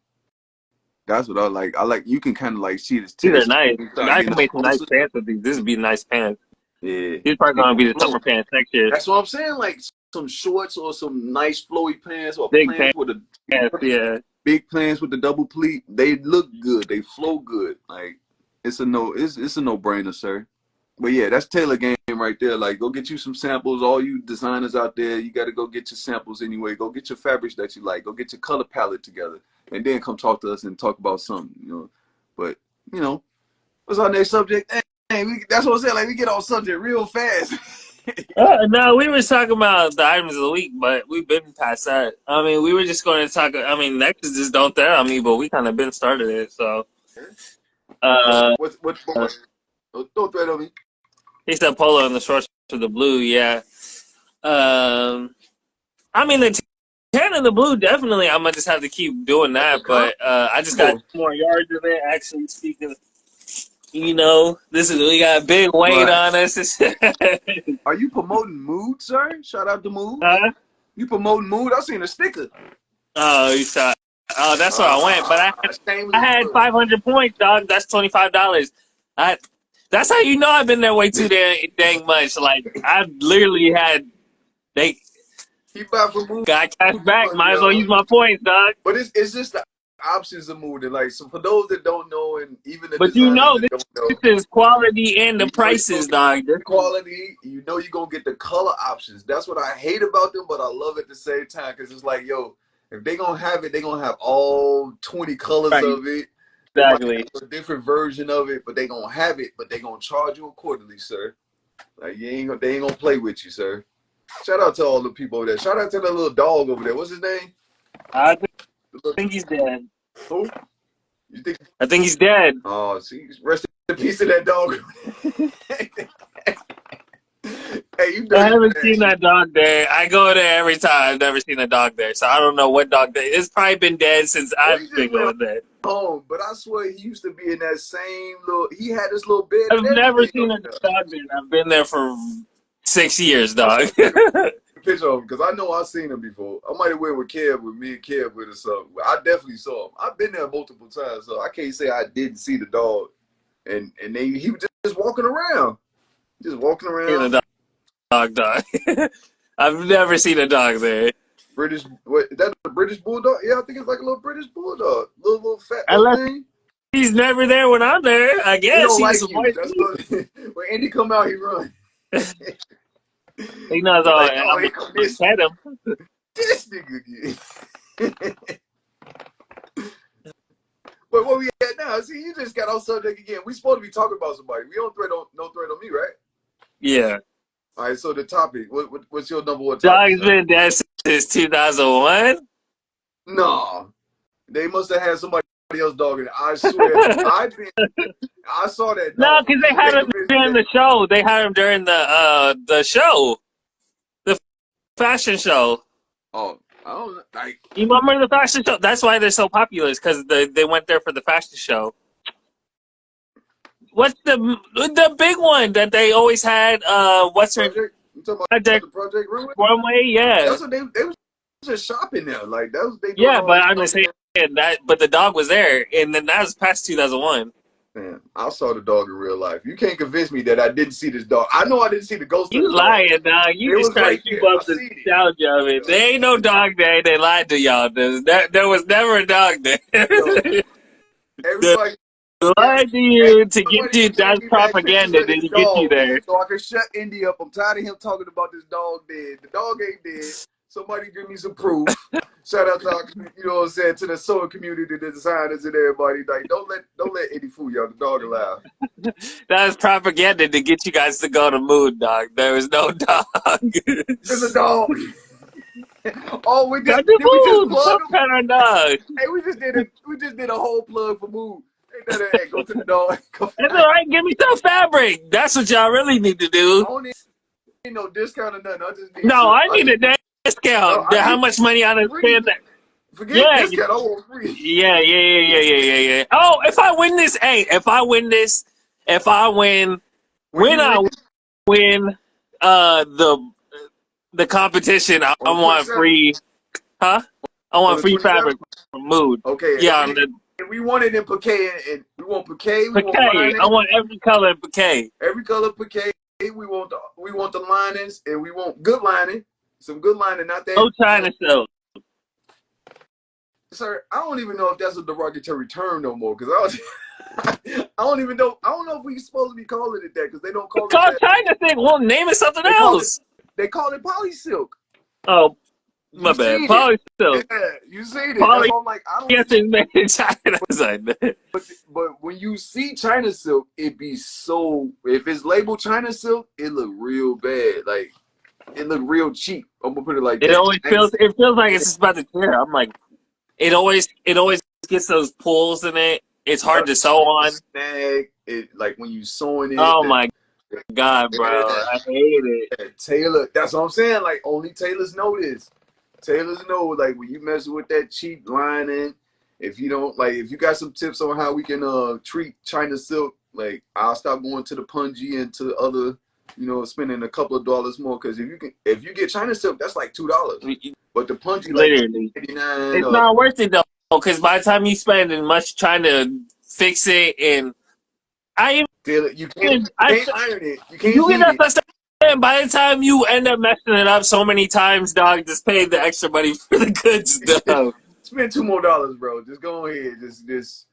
That's what I like. I like you can kind of like see this These are text. nice. You start I getting can up make some nice closer. pants with these. This would be nice pants. Yeah. These probably They gonna gonna be the flow. summer pants next year. That's what I'm saying. Like some shorts or some nice flowy pants or Big pants with a pants, yeah. big pants with the double pleat. They look good. They flow good. Like it's a no brainer, sir. But yeah, that's Taylor game right there. Like go get you some samples. All you designers out there, you got to go get your samples anyway. Go get your fabrics that you like. Go get your color palette together, and then come talk to us and talk about something. You know, but you know, what's our next subject? Hey, that's what I'm saying. Like we get off subject real fast. No, we were talking about the items of the week, but we've been past that. I mean, we were just going to talk. I mean, next is just don't thread on me, but we kind of been started it. So, uh, Don't thread on me. he said polo and the shorts to the blue. Yeah. I mean, the tan in the blue, definitely. I'm gonna just have to keep doing that. But I just got more yards of it. Actually, speaking, we got big weight on us. Are you promoting Mood, sir? Shout out to Mood. Huh? You promoting Mood? I seen a sticker. Oh, you saw? Oh, that's where I went. But I had 500 points, dog. That's $25. That's how you know I've been there way too dang much. Like I literally had Keep out for Mood. got cash back. Might as well use my points, dog. But it's just the options of Mood. Like, so for those that don't know, and even the but this is quality and the prices, dog. The quality, you're gonna get the color options. That's what I hate about them, but I love it at the same time because it's like, yo, if they gonna have it, they gonna have all 20 colors of it. Exactly. A different version of it, but they gonna have it, but they gonna charge you accordingly, sir. Like they ain't gonna play with you, sir. Shout out to all the people over there. Shout out to that little dog over there. What's his name? I think he's dead. Who? You think? I think he's dead. Oh, see, rest in peace of that dog. Hey, I haven't seen that dog there. I go there every time. I've never seen a dog there, so I don't know what dog there. It's probably been dead since I've been going there. Home, but I swear he used to be in that same little. He had this little bed. I've never seen a dog there. I've been there for 6 years, dog. Picture of him because I know I've seen him before. I might have went with Kev, with me and Kev with or something. I definitely saw him. I've been there multiple times, so I can't say I didn't see the dog. And he was just walking around, Dog. I've never seen a dog there. British, what is that? A British bulldog? Yeah, I think it's like a little British bulldog, little fat thing. He's never there when I'm there. I guess he don't like you. That's what, when Andy come out, he run. He knows all. I'm just pet him. This nigga again. But what we at now? See, you just got off subject again. We supposed to be talking about somebody. We don't no threat on me, right? Yeah. All right. So the topic. What's your number one topic? Dog's been dead since 2001. No, they must have had somebody else dog in it. I swear, I saw that. No, because they had him during the show. They had him during the show, the fashion show. Oh, I don't like. You remember the fashion show? That's why they're so popular. Because they went there for the fashion show. What's the big one that they always had? What's her project? You talking about the Project Runway? Yeah. That's what they was just shopping there. Like that was they. Yeah, but I'm just saying that. But the dog was there, and then that was past 2001. Man, I saw the dog in real life. You can't convince me that I didn't see this dog. I know I didn't see the ghost. You lying, dog. You just trying to keep up the nostalgia of it. There ain't no dog there. They lied to y'all. There was never a dog there. Everybody lied to you to get you. That's propaganda to get you there. So I can shut Indy up. I'm tired of him talking about this dog dead. The dog ain't dead. Somebody give me some proof. Shout out to our, to the soul community, the designers and everybody. Like, don't let Eddie fool y'all. The dog alive. That was propaganda to get you guys to go to Mood, dog. There was no dog. There's a dog. Oh, we just plug our dog. Hey, we just did a whole plug for Mood. Hey, go to the dog. That's all right. Give me some fabric. That's what y'all really need to do. I don't need no discount or nothing. I need a discount. How much money I done spend? Forget discount. I want free. Yeah. Oh, if I win this, when I win the competition, I want free. Huh? I want free fabric from Mood. Okay. Yeah. We want it in piqué, and we want piqué. I want every color in piqué. Every color piqué. We want the linings, and we want good lining. Some good lining, not that. No China silk. Sir, I don't even know if that's a derogatory term no more, because I don't even know. I don't know if we supposed to be calling it that, because they don't call it that. China silk. Well, name it something else. They call it poly silk. Oh. My bad. Poly silk. Yeah, you seen it. Poly. I'm like, I don't. Yes, it's made in China. But when you see China silk, it be so. If it's labeled China silk, it look real bad. Like it look real cheap. I'm gonna put it like that. It feels like it's just about to tear. I'm like, it always gets those pulls in it. It's hard to sew on. Snag. It like when you sewing it. Oh my God, bro! I hate it. Tailor. That's what I'm saying. Like only tailors know this. tailors know, like, when you messing with that cheap lining, if you don't, like, if you got some tips on how we can treat China silk, like, I'll stop going to the punji and to other, spending a couple of dollars more. Because if you get China silk, that's like $2. But the punji, like, Literally, $89. it's not worth it though, because by the time you spend as much trying to fix it, and You can't iron it. You can't you heat get it. up. And by the time you end up messing it up so many times, dog, just pay the extra money for the good stuff. Spend $2 more, bro. Just go ahead. Just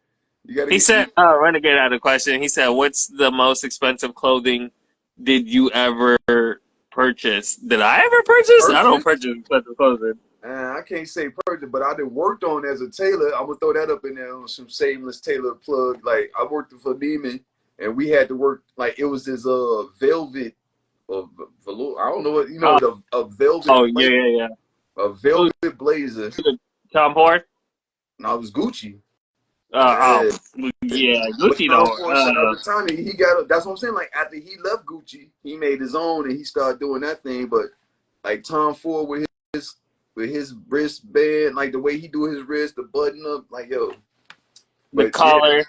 you gotta. He said, Renegade out of question. He said, "What's the most expensive clothing did you ever purchase? Did I ever purchase? I don't purchase expensive clothing. I can't say purchase, but I did worked on as a tailor. I'm gonna throw that up in there on some shameless tailor plug. Like, I worked for Neiman, and we had to work, like, it was this velvet or velour. I don't know what a velvet. Oh yeah. A velvet blazer. Tom Ford. No, it was Gucci. Yeah, Gucci though. At the time, he got. That's what I'm saying. Like, after he left Gucci, he made his own and he started doing that thing. But like Tom Ford with his wristband, like the way he do his wrist, the button up, like, yo. The collar. Yeah,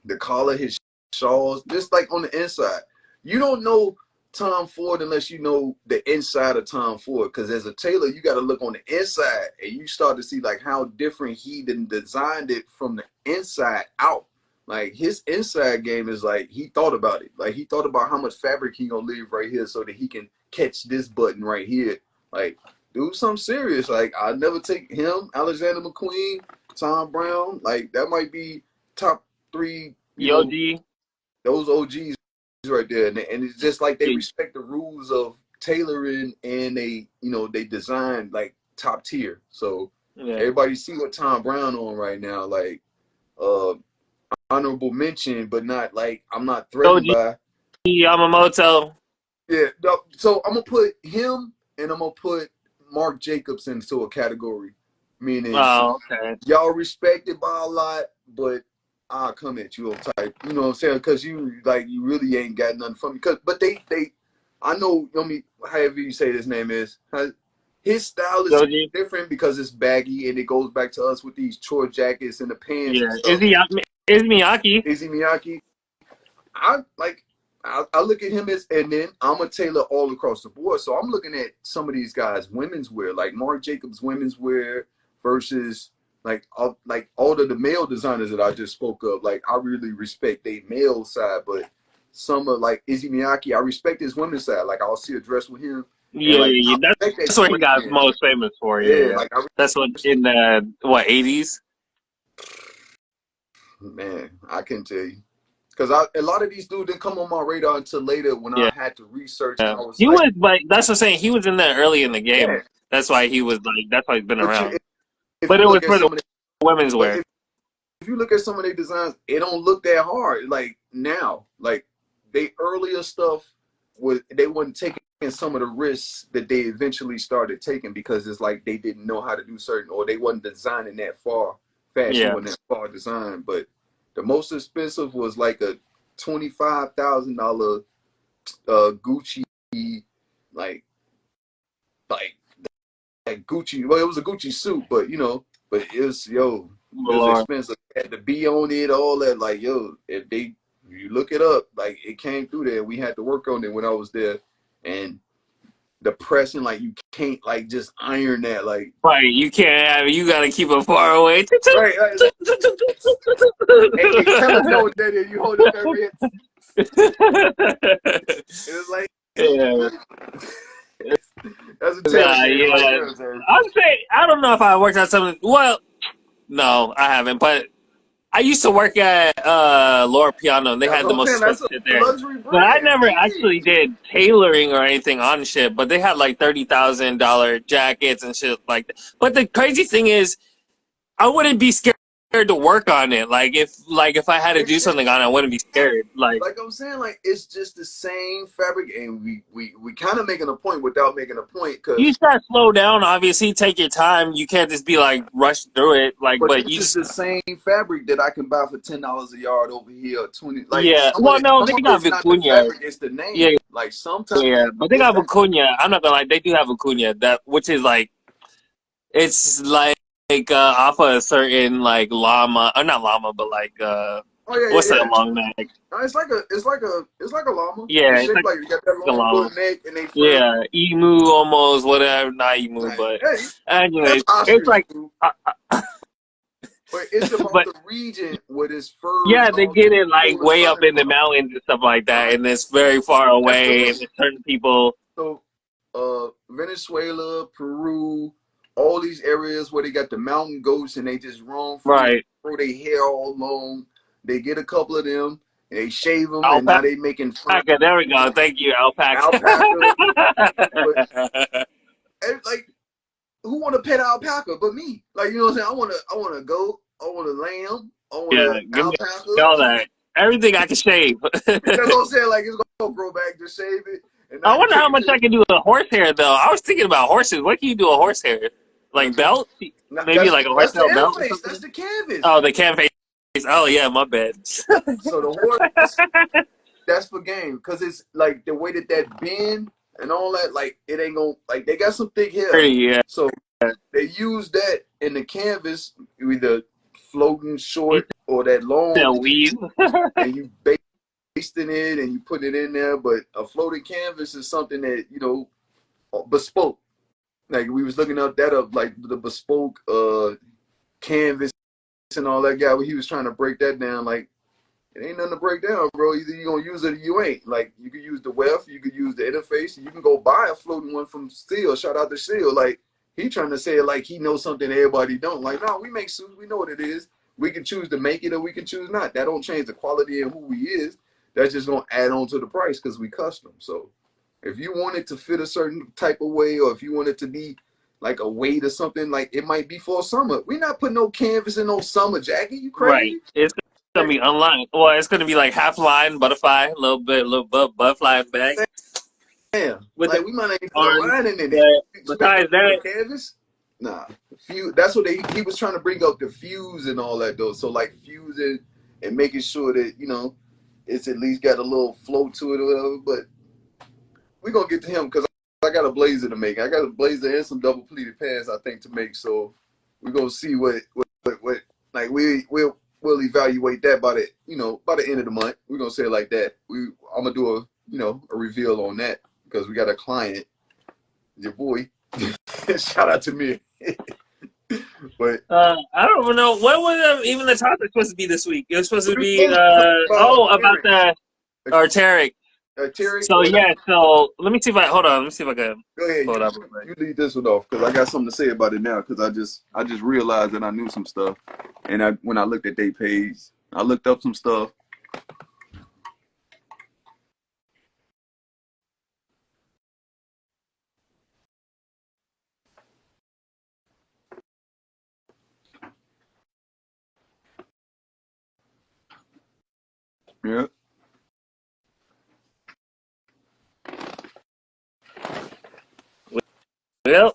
the collar, his shawls, just like on the inside. You don't know Tom Ford unless you know the inside of Tom Ford, because as a tailor you got to look on the inside and you start to see like how different he designed it from the inside out. Like, his inside game is like, he thought about it. Like, he thought about how much fabric he gonna leave right here so that he can catch this button right here. Like, do something serious. Like, I'll never take him, Alexander McQueen, Tom Brown. Like, that might be top 3 OG. Those OGs right there. And it's just like they respect the rules of tailoring, and they design like top tier. So everybody see what Tom Brown on right now. Like, honorable mention, but not like, I'm not threatened by Yamamoto. Yeah, so I'm gonna put him and I'm gonna put Marc Jacobs into a category. Meaning, y'all respected by a lot, but I'll come at you on type. You know what I'm saying? Because you really ain't got nothing from me. But they, I know, however you say his name is, his style is different because it's baggy and it goes back to us with these chore jackets and the pants. Yeah, Izzy Miyake. I look at him and then I'm a tailor all across the board. So I'm looking at some of these guys' women's wear, like Marc Jacobs women's wear versus like all of the male designers that I just spoke of. Like, I really respect their male side, but some are like Izzy Miyake. I respect his women's side. Like, I'll see a dress with him. That's what he got most famous for. Like, that's what in the 80s. Man, I can tell you. Because a lot of these dudes didn't come on my radar until later when I had to research. Yeah. He was like, that's what I'm saying. He was in there early in the game. Yeah. That's why he was like, that's why he's been around. But it was for the women's wear. If you look at some of their designs, it don't look that hard. Like, now, like, they earlier stuff they wasn't taking some of the risks that they eventually started taking because it's like they didn't know how to do certain, or they wasn't designing that far. Fashion wasn't that far designed, but the most expensive was like a $25,000 Gucci, like Gucci. Well, it was a Gucci suit, but it was it was expensive. It had to be on it, all that. Like, if you look it up, like, it came through there. We had to work on it when I was there, and the pressing, like, you can't like just iron that, like, right. You can't have it. You gotta keep it far away. Right. Hey, tell us know what that is. You hold up that red. It was like, that's a I'm saying, I don't know if I worked out something. Well, no, I haven't. But I used to work at Lord Piano, and they had the most expensive shit there. But I never actually did tailoring or anything on shit. But they had like $30,000 jackets and shit like that. But the crazy thing is, I wouldn't be scared to work on it. Like, if I had to do something on it, I wouldn't be scared. Like I'm saying, like, it's just the same fabric, and we kind of making a point without making a point. Cause you start slow down. Obviously, take your time. You can't just be like rush through it. Like, but you just the same fabric that I can buy for $10 a yard over here, or 20. Like, well, no, they got vicuña. It's the name. Yeah, like sometimes. Yeah, but they got vicuña. I'm not gonna lie, they do have vicuña, which is like It's like off of a certain like llama, or not llama, but like Oh yeah, what's yeah, that yeah. long neck? It's like a llama. Yeah, It's it's shaped like like you got that a long llama. little neck and they fur. Yeah, emu almost, whatever. Not emu, Like, but hey, that's anyways, it's ostrich like, too. uh, But it's about but the region where this fur yeah, and they all get it like all is way up coming in the from. mountains and stuff like that, Right. and it's very far That's away, and those. there's certain people, So, Venezuela, Peru, all these areas where they got the mountain goats and they just roam free, right? grow their hair all long. They get a couple of them and they shave them, and now Alpaca. they making fur. There we go. Thank you, alpaca. Alpaca, but like, who want to pet alpaca but me? Like, you know what I'm saying? I want a goat, I want a lamb, I want Yeah, a give me alpaca. all that. Everything I can shave. That's what I'm saying. Like, it's gonna grow back, just shave it and I not wonder take how it much to. I can do with a horse hair, though. I was thinking about horses. What can you do with horse hair? Like Nothing. belt? Maybe like a That's the horsetail belt or interface. That's something? the canvas. Oh, the canvas. Oh, yeah, my bad. So the horse, that's for game because it's like the way that bend and all that. Like, it ain't gonna, like, they got some thick hair, Yeah. so they use that in the canvas, either floating You short or that said long, weave. and you basting it and you put it in there. But a floating canvas is something that, bespoke. Like, we was looking up like the bespoke canvas and all that guy. He was trying to break that down. Like, it ain't nothing to break down, bro. Either you gonna use it or you ain't. Like, you could use the weft, you could use the interface, you can go buy a floating one from Steel. Shout out to Steel. Like, he trying to say it like he knows something everybody don't. Like, no, we make suits, we know what it is. We can choose to make it or we can choose not. That don't change the quality of who he is. That's just gonna add on to the price because we custom. So if you want it to fit a certain type of way, or if you want it to be like a weight or something, like, it might be for summer. We're not putting no canvas in no summer jacket. You Right. crazy? It's gonna be unlined. Well, it's gonna be like half line, butterfly, little butterfly back Yeah, with the like, we might not even put a arms. lining in it. But You expect besides us to put a that, canvas? Nah, that's what he was trying to bring up, the fuse and all that though. So, like, fusing and making sure that it's at least got a little flow to it or whatever. But we're gonna get to him because I got a blazer to make. I got a blazer and some double pleated pants, I think, to make. So we're gonna see what like, we'll evaluate that by the end of the month. We're gonna say it like that. I'm gonna do a reveal on that because we got a client, your boy. Shout out to me. But I don't even know what was even the topic supposed to be this week. It was supposed to we be supposed to talk about the Arcteryx. Arcteryx. So yeah, so let me see if I hold on. Let me see if I can Go ahead. pull it You up real quick. you lead this one off because I got something to say about it now because I just realized that I knew some stuff, and when I looked at their page, I looked up some stuff. Yeah. Well,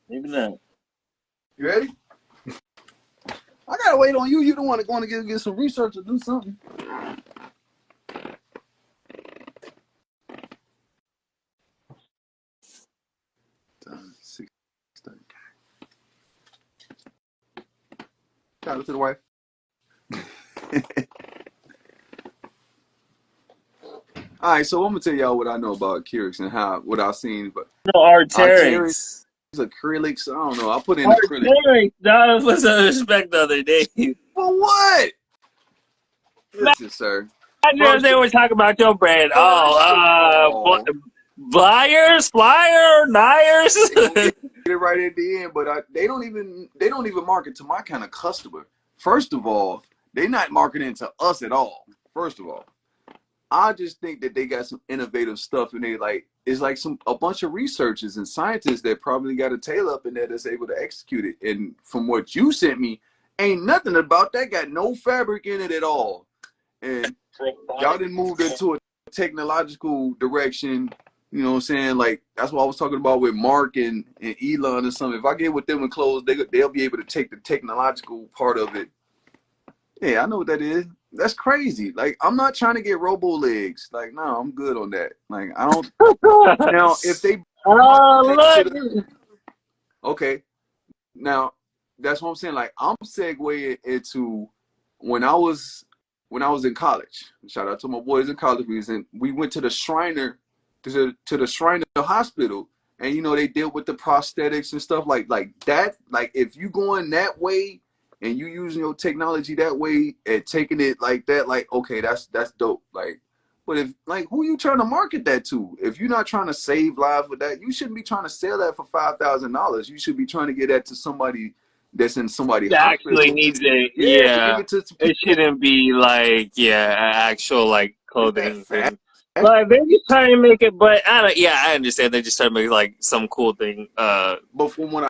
maybe not. You ready? I gotta wait on you. You don't want to get some research or do something. Shout out to the wife. All right, so I'm gonna tell y'all what I know about Arcteryx and what I've seen. But No, Arcteryx, Arcteryx. acrylics, I don't know. I put in acrylic. Arcteryx. That was a respect the other day. For what? Listen, sir. Imagine if First they of were talking about your brand. first of all, Flyers, Flyer, Nyers. they gonna get it right at the end, but they don't even market to my kind of customer. First of all, they not marketing to us at all. First of all, I just think that they got some innovative stuff, and it's like a bunch of researchers and scientists that probably got a tail up in there that's able to execute it. And from what you sent me, ain't nothing about that got no fabric in it at all. And y'all didn't move into a technological direction. You know what I'm saying? Like, that's what I was talking about with Mark and Elon or something. If I get with them and close, they'll be able to take the technological part of it. Yeah, I know what that is. That's crazy. Like, I'm not trying to get robo legs. Like, no, I'm good on that. Like, I don't. Now, if they Oh, Take it to the look. okay. Now, that's what I'm saying. Like I'm segueing into when I was when I was in college. Shout out to my boys in college. We went to the Shriner to the Shriner Hospital, and you know they deal with the prosthetics and stuff like that. Like if you going that way and you using your technology that way and taking it like that, like okay, that's dope. Like, but if like who you trying to market that to? If you're not trying to save lives with that, you shouldn't be trying to sell that for $5,000. You should be trying to get that to somebody that's in somebody's That actually hospital. needs it. Yeah, give Yeah. it to some It people shouldn't be like, yeah, actual like that clothing fast. thing. But they're just trying to make it, but I don't, yeah, I understand. They're just trying to make like some cool thing. But from what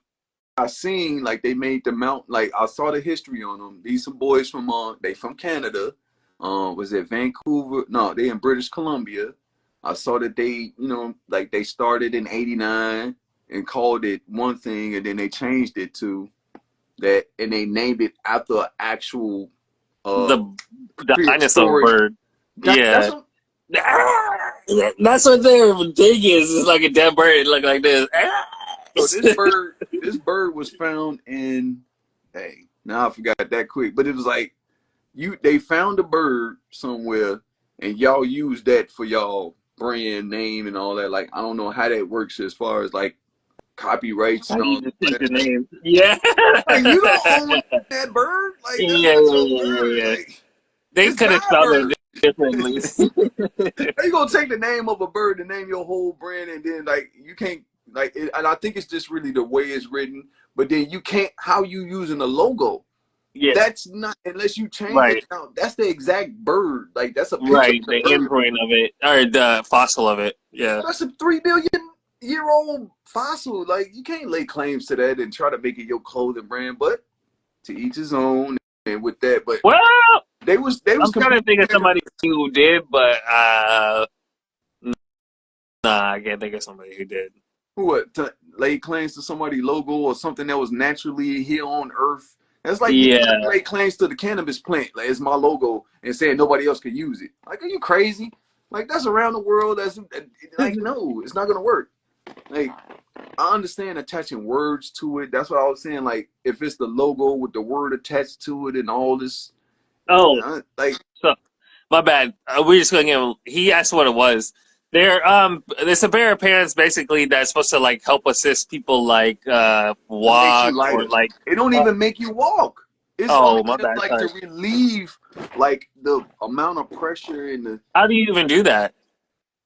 I seen, like they made the mount. Like I saw the history on them. These some boys from they from Canada. Was it Vancouver? No, they in British Columbia. I saw that they, you know, like they started in '89 and called it one thing, and then they changed it to that, and they named it after an actual uh The dinosaur prehistoric. bird. That's Yeah. what. Ah, that's what their thing is. It's like a dead bird. It look like this. Ah. So this bird was found in. Hey, now I forgot that quick, but it was like they found a bird somewhere and y'all used that for y'all brand name and all that. Like I don't know how that works as far as like copyrights How and do you all just take that. the name? Yeah. Like you don't own that bird. Like Yeah, that's yeah, your yeah, bird. yeah. Like They it's could have my spelled bird. it differently. How you gonna take the name of a bird and name your whole brand and then like you can't like it, and I think it's just really the way it's written. But then you can't how you using the logo. Yeah, That's not unless you change it right, now. That's the exact bird. Like that's a picture right. of the The bird. imprint of it, or the fossil of it. Yeah. That's a 3 billion-year-old fossil. Like you can't lay claims to that and try to make it your clothing brand. But to each his own. And with that, but Well, they was I'm trying competing to think of back and somebody who did, but nah, I can't think of somebody who did. who what to lay claims to somebody's logo or something that was naturally here on Earth. That's like me trying to Yeah. lay claims to the cannabis plant. Like it's my logo and saying nobody else could use it. Like, are you crazy? Like that's around the world. That's like no, it's not gonna work. Like I understand attaching words to it. That's what I was saying. Like if it's the logo with the word attached to it and all this, Oh, like so my bad. We're just gonna give him. He asked what it was. There's a pair of pants basically that's supposed to like help assist people like it makes you walk or lighter. like. It don't Uh, even make you walk. It's only oh, my bad. like to Sorry. relieve like the amount of pressure and the How do you even do that?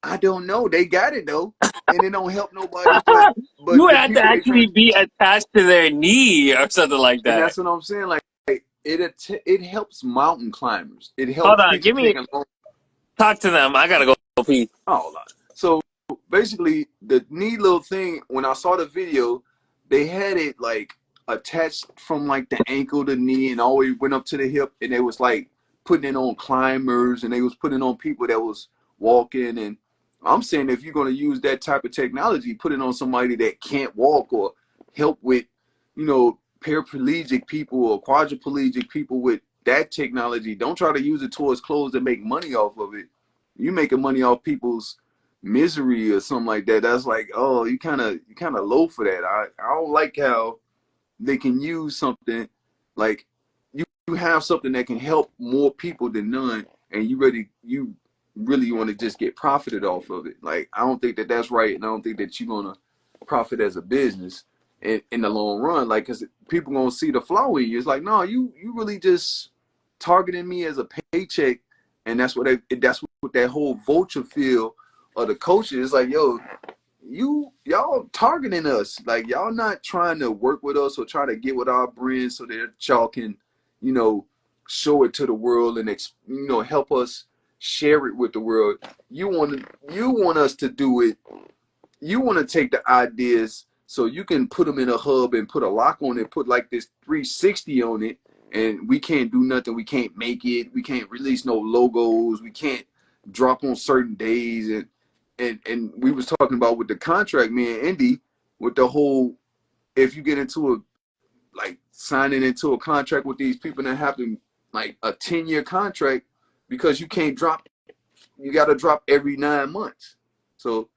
I don't know. They got it though. And it don't help nobody but You the had to people they trying actually be attached to their knee or something like and that. that's what I'm saying. Like it helps mountain climbers. It Hold helps on, people give me taking long. talk to them. I gotta go pee. Oh, so basically, the neat little thing when I saw the video, they had it like attached from like the ankle to knee and always went up to the hip, and they was like putting it on climbers and they was putting it on people that was walking. And I'm saying if you're gonna use that type of technology, put it on somebody that can't walk or help with, you know, paraplegic people or quadriplegic people with that technology. Don't try to use it towards clothes and make money off of it. You making money off people's misery or something like that. That's like, oh, you kind of low for that. I don't like how they can use something like you have something that can help more people than none, and you really want to just get profited off of it. Like I don't think that that's right, and I don't think that you're gonna profit as a business in the long run. Like, cause people gonna see the flaw in you. It's like, no, you really just targeting me as a paycheck, and that's what that whole vulture feel of the coaches is like, yo, y'all targeting us. Like y'all not trying to work with us or try to get with our brand so that y'all can, you know, show it to the world and help us share it with the world. You want us to do it. You want to take the ideas so you can put them in a hub and put a lock on it, put like this 360 on it, and we can't do nothing. We can't make it. We can't release no logos. We can't drop on certain days. And we was talking about with the contract, me and Indy, with the whole, if you get into a like signing into a contract with these people that have to like a 10-year contract because you can't drop, you got to drop every 9 months. So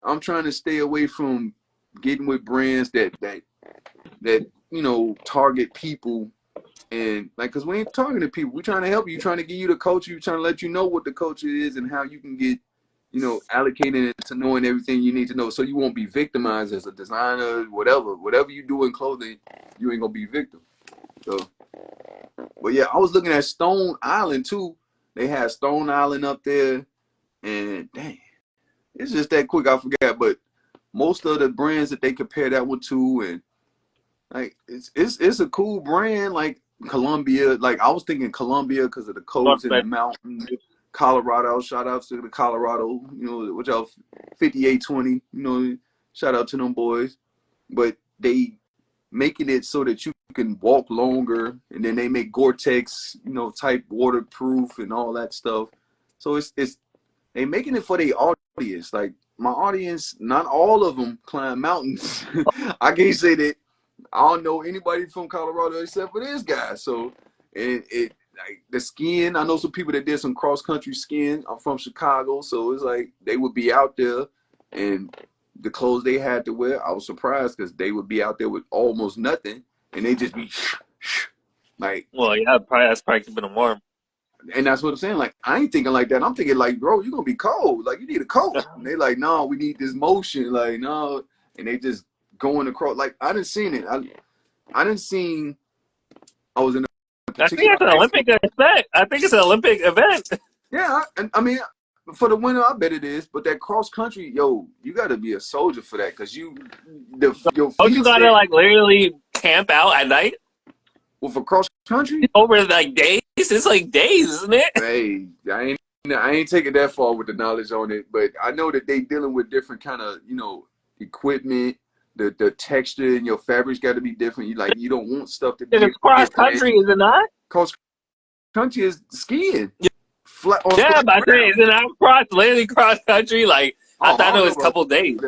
I'm trying to stay away from getting with brands that you know, target people. And like, cause we ain't talking to people, we're trying to help you, trying to give you the culture, we're trying to let you know what the culture is and how you can get, you know, allocated to knowing everything you need to know, so you won't be victimized as a designer, whatever you do in clothing, you ain't gonna be victim. So, but yeah, I was looking at Stone Island too. They had Stone Island up there, and dang, it's just that quick, I forgot. But most of the brands that they compare that one to, and like it's a cool brand, like Columbia. Like I was thinking Columbia because of the coats and the mountains. Colorado, shout out to the Colorado, you know, which are 5820, you know, shout out to them boys. But they making it so that you can walk longer, and then they make Gore-Tex, you know, type waterproof and all that stuff. So it's they making it for the audience. Like my audience, not all of them climb mountains. I can't say that I don't know anybody from Colorado except for this guy. So it like the skiing, I know some people that did some cross country skiing. I'm from Chicago, so it's like they would be out there, and the clothes they had to wear, I was surprised because they would be out there with almost nothing, and they just be like. Well, yeah, that's probably keeping them warm. And that's what I'm saying. Like, I ain't thinking like that. I'm thinking like, bro, you're gonna be cold. Like, you need a coat. And they like, no, we need this motion. Like, no, and they just going across. Like, I didn't seen it. I didn't seen. I was in a particular. I think it's an Olympic event. I think it's an Olympic event. Yeah, and I mean, for the winter, I bet it is. But that cross country, yo, you got to be a soldier for that, because your Don't you gotta like literally camp out at night? Well, for cross country, over like days. It's like days, isn't it? Hey, I ain't taking that far with the knowledge on it, but I know that they dealing with different kind of, you know, equipment. The texture in your fabrics got to be different. You don't want stuff to be. It's cross country, is it not? Cross country is skiing. Yeah, flat on but I say, is it not literally cross country? Like I thought it was a couple days.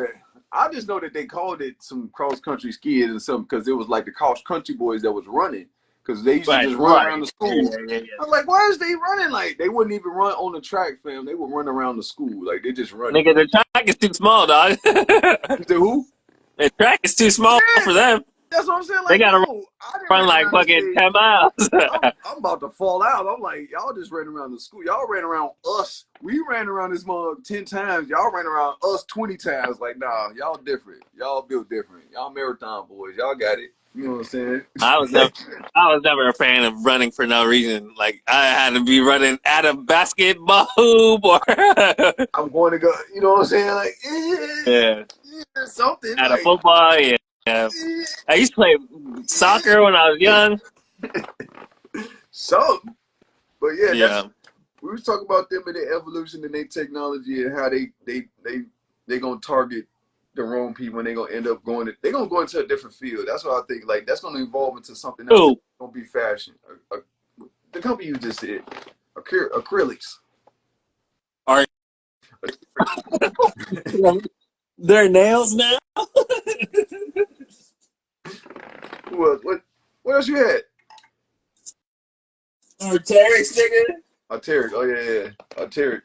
I just know that they called it some cross country skiing and something because it was like the cross country boys that was running. Because they used to just run around the school. Yeah. I was like, why is they running? Like, they wouldn't even run on the track, fam. They would run around the school. Like, they just run. Nigga, the track is too small, dog. The who? The track is too small for them. That's what I'm saying. Like, they gotta run like fucking 10 miles. I'm about to fall out. I'm like, y'all just ran around the school. Y'all ran around us. We ran around this mug 10 times. Y'all ran around us 20 times. Like, nah, y'all different. Y'all built different. Y'all marathon boys. Y'all got it. You know what I'm saying? I was never a fan of running for no reason. Like I had to be running at a basketball hoop or I'm going to go. You know what I'm saying? Like yeah, something at like, a football. Yeah. I used to play soccer when I was young. Something, but yeah. We was talking about them and their evolution and their technology and how they gonna target the wrong people, and they're gonna end up they're gonna go into a different field. That's what I think. Like, that's gonna evolve into something else. It's gonna be fashion. The company you just said, Acrylics. Are their nails now? What else you had? Arcteryx, nigga. Arcteryx. Oh yeah. Arcteryx.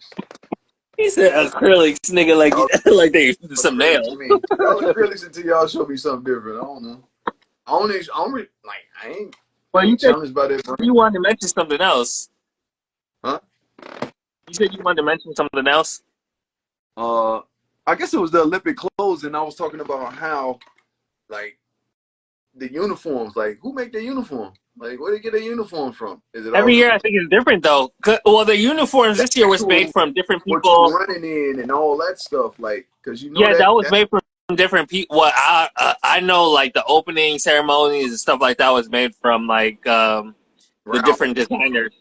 He said acrylics, nigga, like they some nails. Y'all acrylics until y'all show me something different. I don't know. I ain't. Well, you challenged by that. You wanted to mention something else. Huh? You said you wanted to mention something else. I guess it was the Olympic clothes, and I was talking about how, like, the uniforms. Like, who make their uniform? Like, where they get their uniform from? Is it every year? I think it's different though. Well, the uniforms this year was made from different people. What you running in and all that stuff, like, because you know. Yeah, that was made from different people. Well, I know, like the opening ceremonies and stuff like that was made from like the different designers.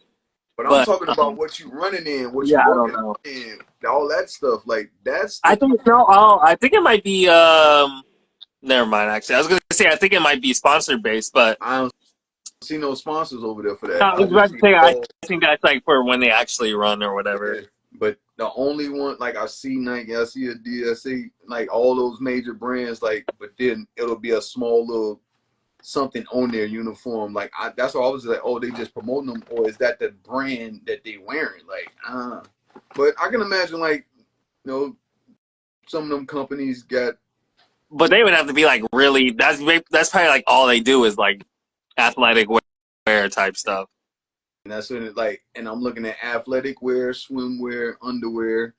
But I'm talking about what you running in, what you working in, all that stuff. Like, that's. I think I think it might be. Never mind. Actually, I was gonna say I think it might be sponsor based, but I don't see no sponsors over there for that. I was about to say I think that's like for when they actually run or whatever. Yeah. But the only one, like, I see Nike, I see Adidas, I see like all those major brands, like, but then it'll be a small little something on their uniform. Like, that's why I was like, oh, they just promoting them, or is that the brand that they wearing? Like, but I can imagine, like, you know, some of them companies got. But they would have to be like really. That's probably like all they do is like athletic wear type stuff. And that's when it like, and I'm looking at athletic wear, swimwear, underwear,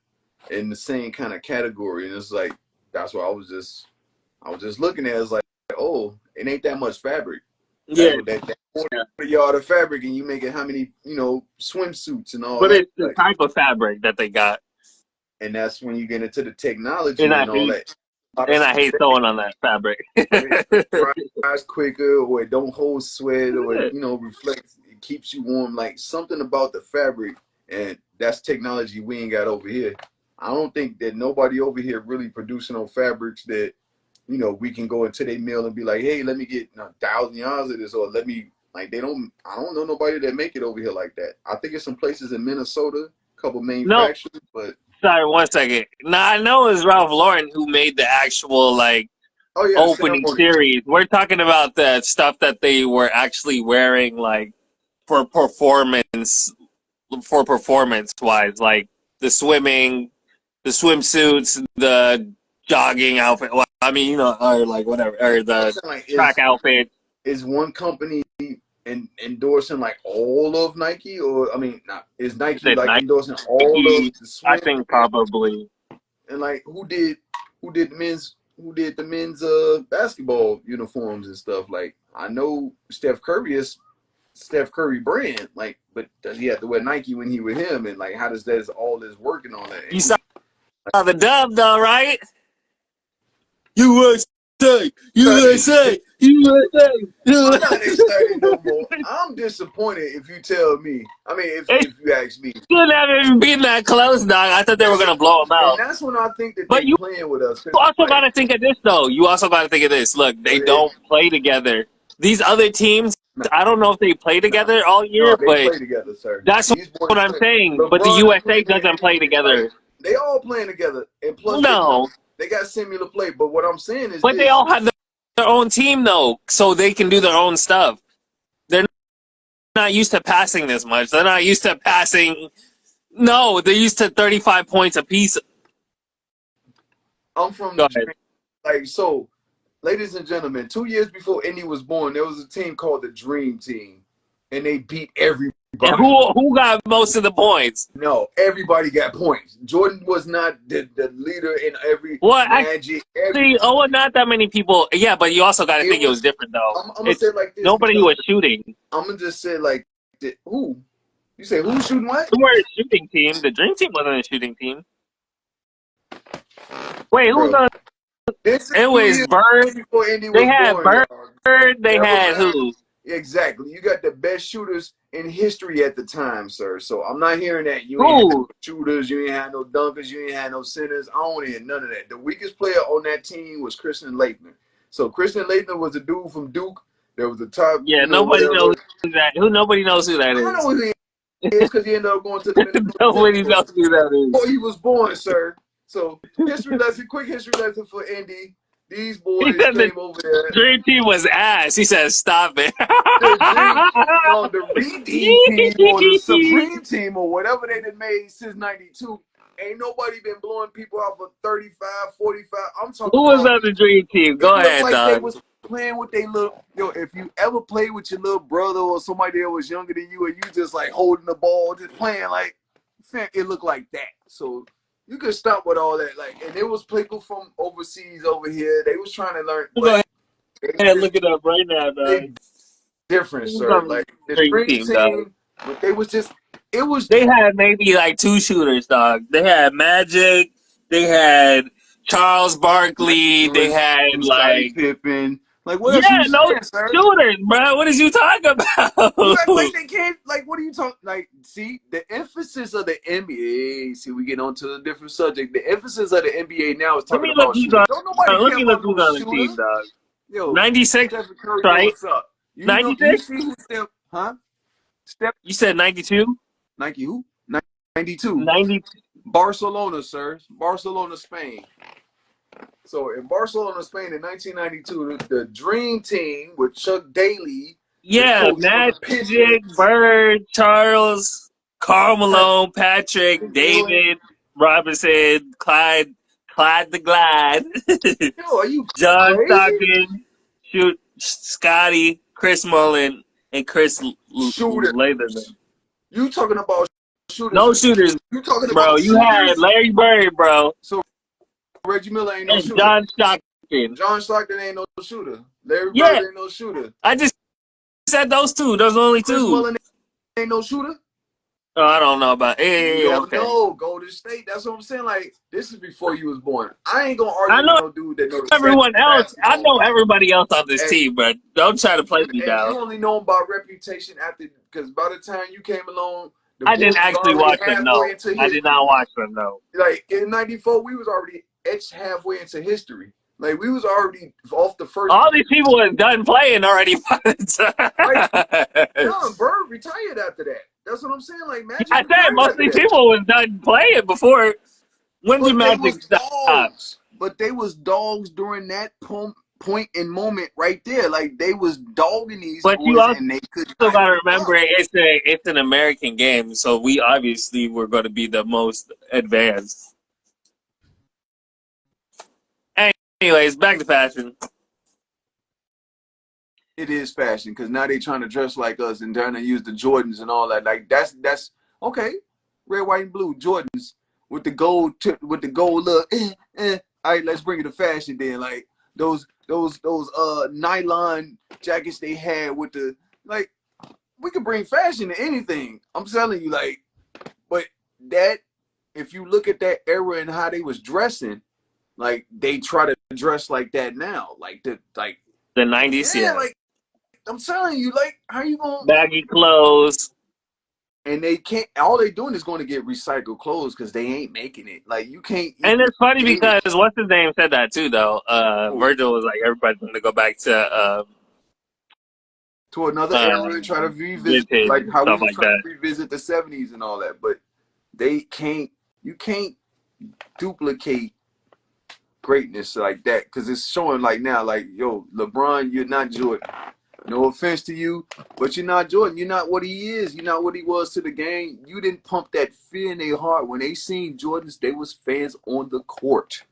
in the same kind of category, and it's like that's what I was just looking at. It's like, oh, it ain't that much fabric. Yeah, that 40 yard of fabric, and you make it how many, swimsuits and all but that. it's the Like, type of fabric that they got, and that's when you get into the technology and and all that. I hate sewing on that fabric. It dries quicker, or it don't hold sweat, or Yeah. reflects. It keeps you warm. Like something about the fabric, and that's technology we ain't got over here. I don't think that nobody over here really producing on fabrics that we can go into their mill and be like, hey, let me get 1,000 yards of this, or let me like I don't know nobody that make it over here like that. I think it's some places in Minnesota, a couple manufacturers, but. Sorry, 1 second. Now I know it's Ralph Lauren who made the actual like Oh yeah, opening series. We're talking about the stuff that they were actually wearing like for performance wise, like the swimming, the swimsuits, the jogging outfit. Well, I mean, or like whatever, or the like, track outfit. Is one company endorsing like all of Nike, or I mean, is Nike like Nike, endorsing all of the swim? I think probably. And like, who did the men's basketball uniforms and stuff? Like, I know Steph Curry is Steph Curry brand, like, but he had to wear Nike when he with him, and like, how does that all this working on that? You saw the dub though, right? USA, USA, USA. I'm not excited no more. I'm disappointed if you tell me. I mean, if you ask me. Shouldn't have even been that close, dog. I thought they were gonna blow them out. And that's when I think that but they playing with us. You also got to think of this, though. You also got to think of this. Look, they don't play together. These other teams, I don't know if they play together all year, they but play together, sir. That's what I'm saying. But the USA doesn't play together. They all playing together, and plus, they got similar play. But what I'm saying is, they all have their own team, though, so they can do their own stuff. They're not used to passing this much. They're not used to passing. No, they're used to 35 points apiece. I'm from so, ladies and gentlemen, 2 years before Indy was born, there was a team called the Dream Team, and they beat everybody. And who got most of the points? No, everybody got points. Jordan was not the leader in every Magic. Not that many people. Yeah, but you also got to think it was different, though. I'm going to say it like this. Nobody was shooting. I'm going to just say like, who? You say who's shooting what? Who were a shooting team? The Dream Team wasn't a shooting team. Wait, who was on? It was Bird. They had Bird. They had who? Exactly. You got the best shooters in history at the time, sir. So I'm not hearing that you ain't had no shooters, you ain't had no dunkers, you ain't had no centers. I don't want to hear none of that. The weakest player on that team was Christian Laettner. So Christian Laettner was a dude from Duke. There was the top. Yeah, nobody knows who that. Nobody knows who that is. I know who he is because he ended up going to the. Nobody knows who that is. Before he was born, sir. So quick history lesson for Indy. These boys came over there. Dream Team was ass. He said, "Stop it." The Redeem Team or the Supreme Team or whatever they done made since '92, ain't nobody been blowing people out for 35, 45. I'm talking. Who was on the Dream Team? Go ahead, dog. They was playing with their little. If you ever played with your little brother or somebody that was younger than you, and you just like holding the ball, just playing like, it looked like that. So. You could stop with all that, and it was people from overseas over here. They was trying to learn. Go ahead, look it up right now, dog. Different, sir. Like the Dream Team, but they was just. It was. They had maybe like 2 shooters, dog. They had Magic. They had Charles Barkley. They had like Pippen. Like what else you saying, sir? Shooters, bro. What is you talking about? Like they can't. Like what are you talking? Like see the emphasis of the NBA. See, we get onto a different subject. The emphasis of the NBA now is talking about shooters. Don't nobody let me look who's on the team, dog. Yo, 96, right? What's up? 96. Huh? You said 92. Nike who? 92. 90. Barcelona, sir. Barcelona, Spain. So in Barcelona, Spain in 1992, the Dream Team with Chuck Daly. Yeah, Magic, Bird, Charles, Karl Malone, Patrick, David, Robinson, Clyde Clyde the Glide. Yo, are you John crazy? Stockton, Scotty, Chris Mullin, and Chris Shooter. Latherman. You talking about shooters? No shooters, You talking bro. about You had shooters? Larry Bird, bro, So Reggie Miller ain't no and shooter. John Stockton. John Stockton ain't no shooter. Larry Yeah, Bird ain't no shooter. I just said those two. Those are only Chris two. Mullin ain't no shooter. Oh, I don't know about. You Yeah, don't okay. know Golden State. That's what I'm saying. Like, this is before you was born. I ain't gonna I argue with know no dude that know the settings everyone of else. I basketball. know everybody else on this And, team, but don't try to play me and down. you only know him by reputation after, because by the time you came along, the I Bulls didn't was actually already watch them. halfway No, into I did history. not watch them. No. Like in '94, we was already etched halfway into history. Like we was already off the first. All these people was done playing already by the Like time. John Bird retired after that. That's what I'm saying. Like Magic I said retired most of after these that. people was done playing before. When did But they was Magic stop? dogs. But they was dogs during that point and moment right there. Like they was dogging these But you boys, also and they could got not to keep remember up. it's an American game, so we obviously were going to be the most advanced. Anyways, back to fashion. It is fashion because now they trying to dress like us and trying to use the Jordans and all that. Like that's okay. Red, white, and blue Jordans with the gold with the gold look. All right, let's bring it to fashion then. Like those nylon jackets they had with the like. We could bring fashion to anything. I'm telling you, like, but that if you look at that era and how they was dressing, like they try to dress like that now, like the '90s, yeah, yeah. like I'm telling you, like, how you gonna? Baggy clothes. And they can't. All they doing is going to get recycled clothes because they ain't making it. Like you can't And even it's funny get it because what's his name said that too, though. Virgil was like, everybody's going to go back to another era and try to revisit, vintage like and how we stuff was like trying that. to revisit the '70s and all that. But they can't. You can't duplicate greatness like that because it's showing like now, like yo, LeBron, you're not Jordan. No offense to you, but you're not Jordan. You're not what he is. You're not what he was to the game. You didn't pump that fear in their heart. When they seen Jordans, they was fans on the court.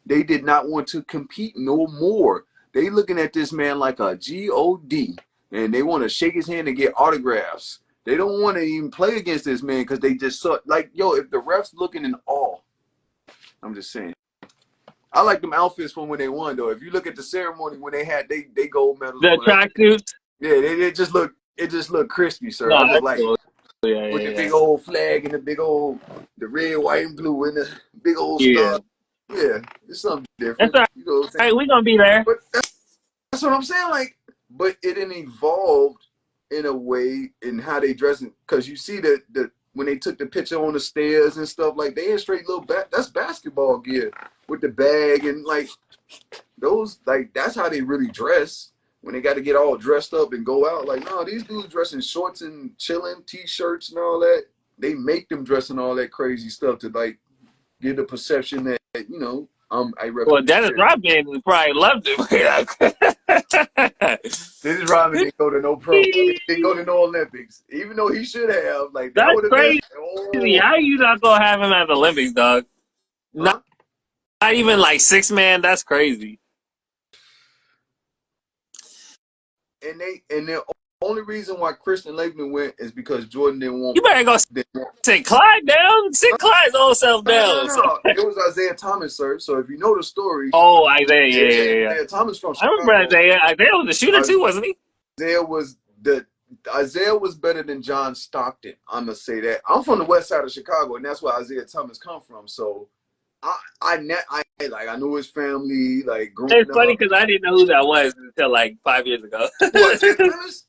They did not want to compete no more. They looking at this man like a God, and they want to shake his hand and get autographs. They don't want to even play against this man because they just saw like, yo, if the refs looking in awe, I'm just saying. I like them outfits from when they won though. If you look at the ceremony when they had they gold medals or The whatever, tracksuits. yeah, they just look crispy, sir. No, I just that's like cool. it. Yeah, With the yeah, big old flag and the big old the red, white, and blue and the big old yeah. Yeah. star. Yeah, it's something That's different. all You know what I'm saying? right. We're going to be there. But that's what I'm saying. Like, but it didn't evolved in a way in how they dressing. Because you see the when they took the picture on the stairs and stuff, like they had straight little that's basketball gear with the bag and like those like that's how they really dress when they got to get all dressed up and go out. Like, no, these dudes dressing shorts and chilling, t-shirts and all that. They make them dressing all that crazy stuff to like give the perception that you know I Well, represent Dennis this. Rodman probably loved it. Dennis Rodman didn't go to no pro. I mean, didn't go to no Olympics, even though he should have. Like that That's would have been. crazy. Oh, How you not going to have him at the Olympics, dog? huh? Not even like 6 man. That's crazy. And the only reason why Christian Laettner went is because Jordan didn't You want. better go sit Clyde down. Sit Clyde's old self No. down. It was Isaiah Thomas, sir. So if you know the story, Oh, Isaiah. Yeah. Isaiah Thomas from I remember Chicago. Isaiah. Isaiah was a shooter too, wasn't he? Isaiah was better than John Stockton. I'm gonna say that. I'm from the west side of Chicago, and that's where Isaiah Thomas come from. So I knew his family like growing It's funny up. because I didn't know who that was until like 5 years ago. Who Isaiah Thomas?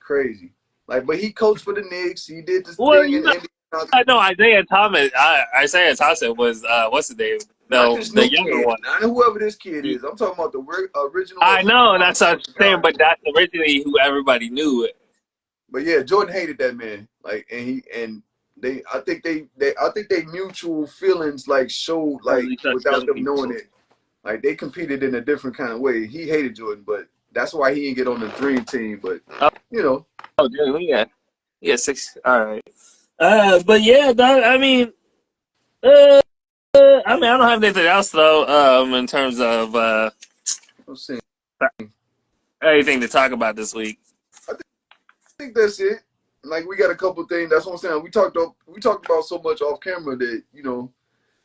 Crazy. Like, but he coached for the Knicks. He did this Well, thing in Indiana. I know Isaiah Thomas. Isaiah Thomas was what's his name? Not No, this the new younger kid. one. Not whoever this kid is. I'm talking about the original. I know that's what I'm from saying, Chicago. but that's originally who everybody knew. But yeah, Jordan hated that man. Like, and they, I think they mutual feelings like showed like Early such without young them knowing people. it. Like they competed in a different kind of way. He hated Jordan, but that's why he didn't get on the dream team. But you know, Oh, dude, yeah, 6. All right. But yeah, dog. I mean, I mean, I don't have anything else though. In terms of I'm saying, anything to talk about this week. I think that's it. Like we got a couple things. That's what I'm saying. We talked about so much off camera that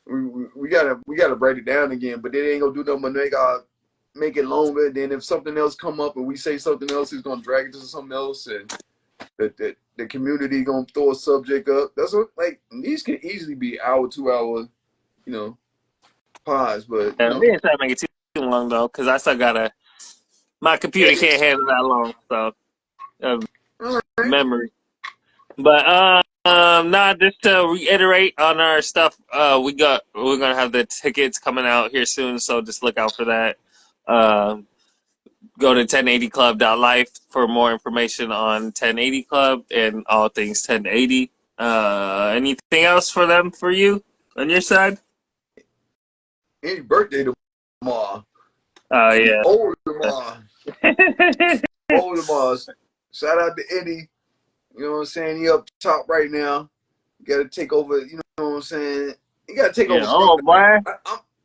we gotta break it down again. But they ain't gonna do nothing but they gotta make it longer. Then if something else come up and we say something else, he's gonna drag it to something else, and the community gonna throw a subject up. That's what these can easily be hour, 2 hour, pods. But We ain't trying to make it too long though, because I still gotta. My computer can't handle that long, so all right. memory. But just to reiterate on our stuff, we're gonna have the tickets coming out here soon, so just look out for that. Go to 1080club.life for more information on 1080 Club and all things 1080. Anything else for you on your side? Any birthday tomorrow. Oh yeah. Over tomorrow. Over tomorrow. Shout out to Eddie. You know what I'm saying? He up top right now. You gotta take over, you know what I'm saying? You gotta take over. Oh boy.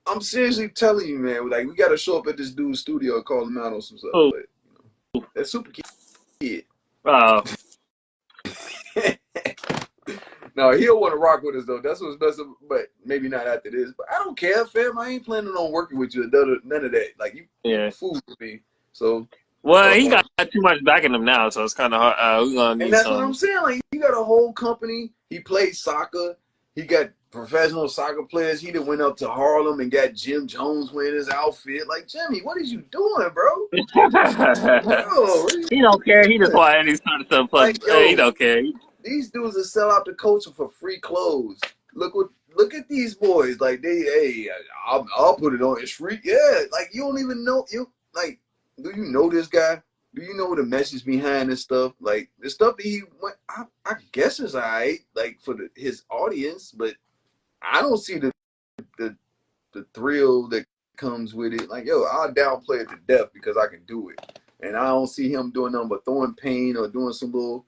I'm seriously telling you, man, like we gotta show up at this dude's studio and call him out on some stuff. Oh. But that super kid. Oh. No, he'll want to rock with us though. That's what's best, but maybe not after this. But I don't care, fam. I ain't planning on working with you. None of that. Like you fool with me. So well, he got too much back in him now, so it's kind of hard. We're gonna need and that's some. what I'm saying. Like you got a whole company. He plays soccer. He got professional soccer players. He done went up to Harlem and got Jim Jones wearing his outfit. Like Jimmy, what is you doing, bro? Bro, he don't care. He just want any sort of stuff. Like, he don't care. These dudes will sell out the culture for free clothes. Look at these boys. Like I'll put it on. It's free. Yeah, like you don't even know. Do you know this guy? Do you know the message behind this stuff? Like the stuff that he went, I guess is alright, like for his audience, but I don't see the thrill that comes with it. Like I'll downplay it to death because I can do it, and I don't see him doing nothing but throwing paint or doing some little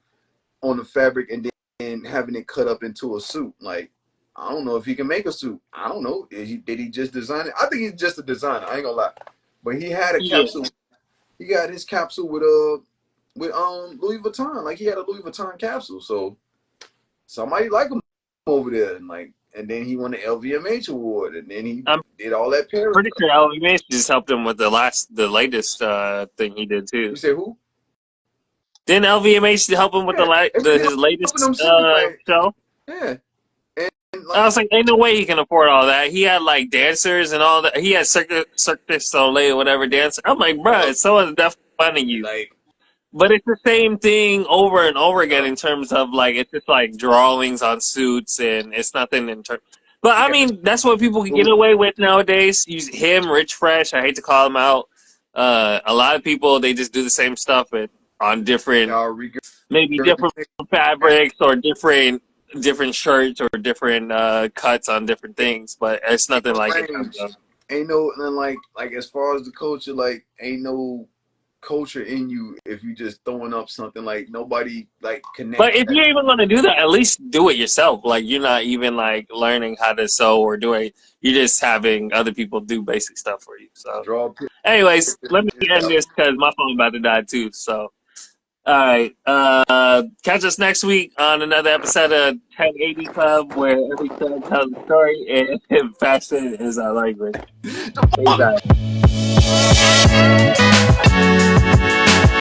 on the fabric and then having it cut up into a suit. Like I don't know if he can make a suit. I don't know. Did he just design it? I think he's just a designer. I ain't gonna lie, but he had a capsule. He got his capsule with Louis Vuitton. Like he had a Louis Vuitton capsule. So somebody like him over there, and then he won the LVMH award, and then he did all that Paris. Pretty sure LVMH just helped him with the latest thing he did too. You say who? Didn't LVMH help him with his latest show? Yeah. I was like, ain't no way he can afford all that. He had like dancers and all that. He had Cirque du Soleil or whatever dancer. I'm like, bro, someone's definitely funding you. But it's the same thing over and over again in terms of like it's just like drawings on suits and it's nothing in terms. But I mean, that's what people can get away with nowadays. Use him, Rich Fresh. I hate to call him out. A lot of people they just do the same stuff on different, maybe different fabrics or different shirts or different cuts on different things, but it's nothing like it. Ain't no like as far as the culture, like ain't no culture in you if you just throwing up something like nobody like connect. But if you're even gonna do that, at least do it yourself. Like you're not even like learning how to sew or do it. You're just having other people do basic stuff for you. So, anyways, let me end this because my phone's about to die too. So. All right. Catch us next week on another episode of 1080 Club, where every club tells a story and fashion is our language. Peace out.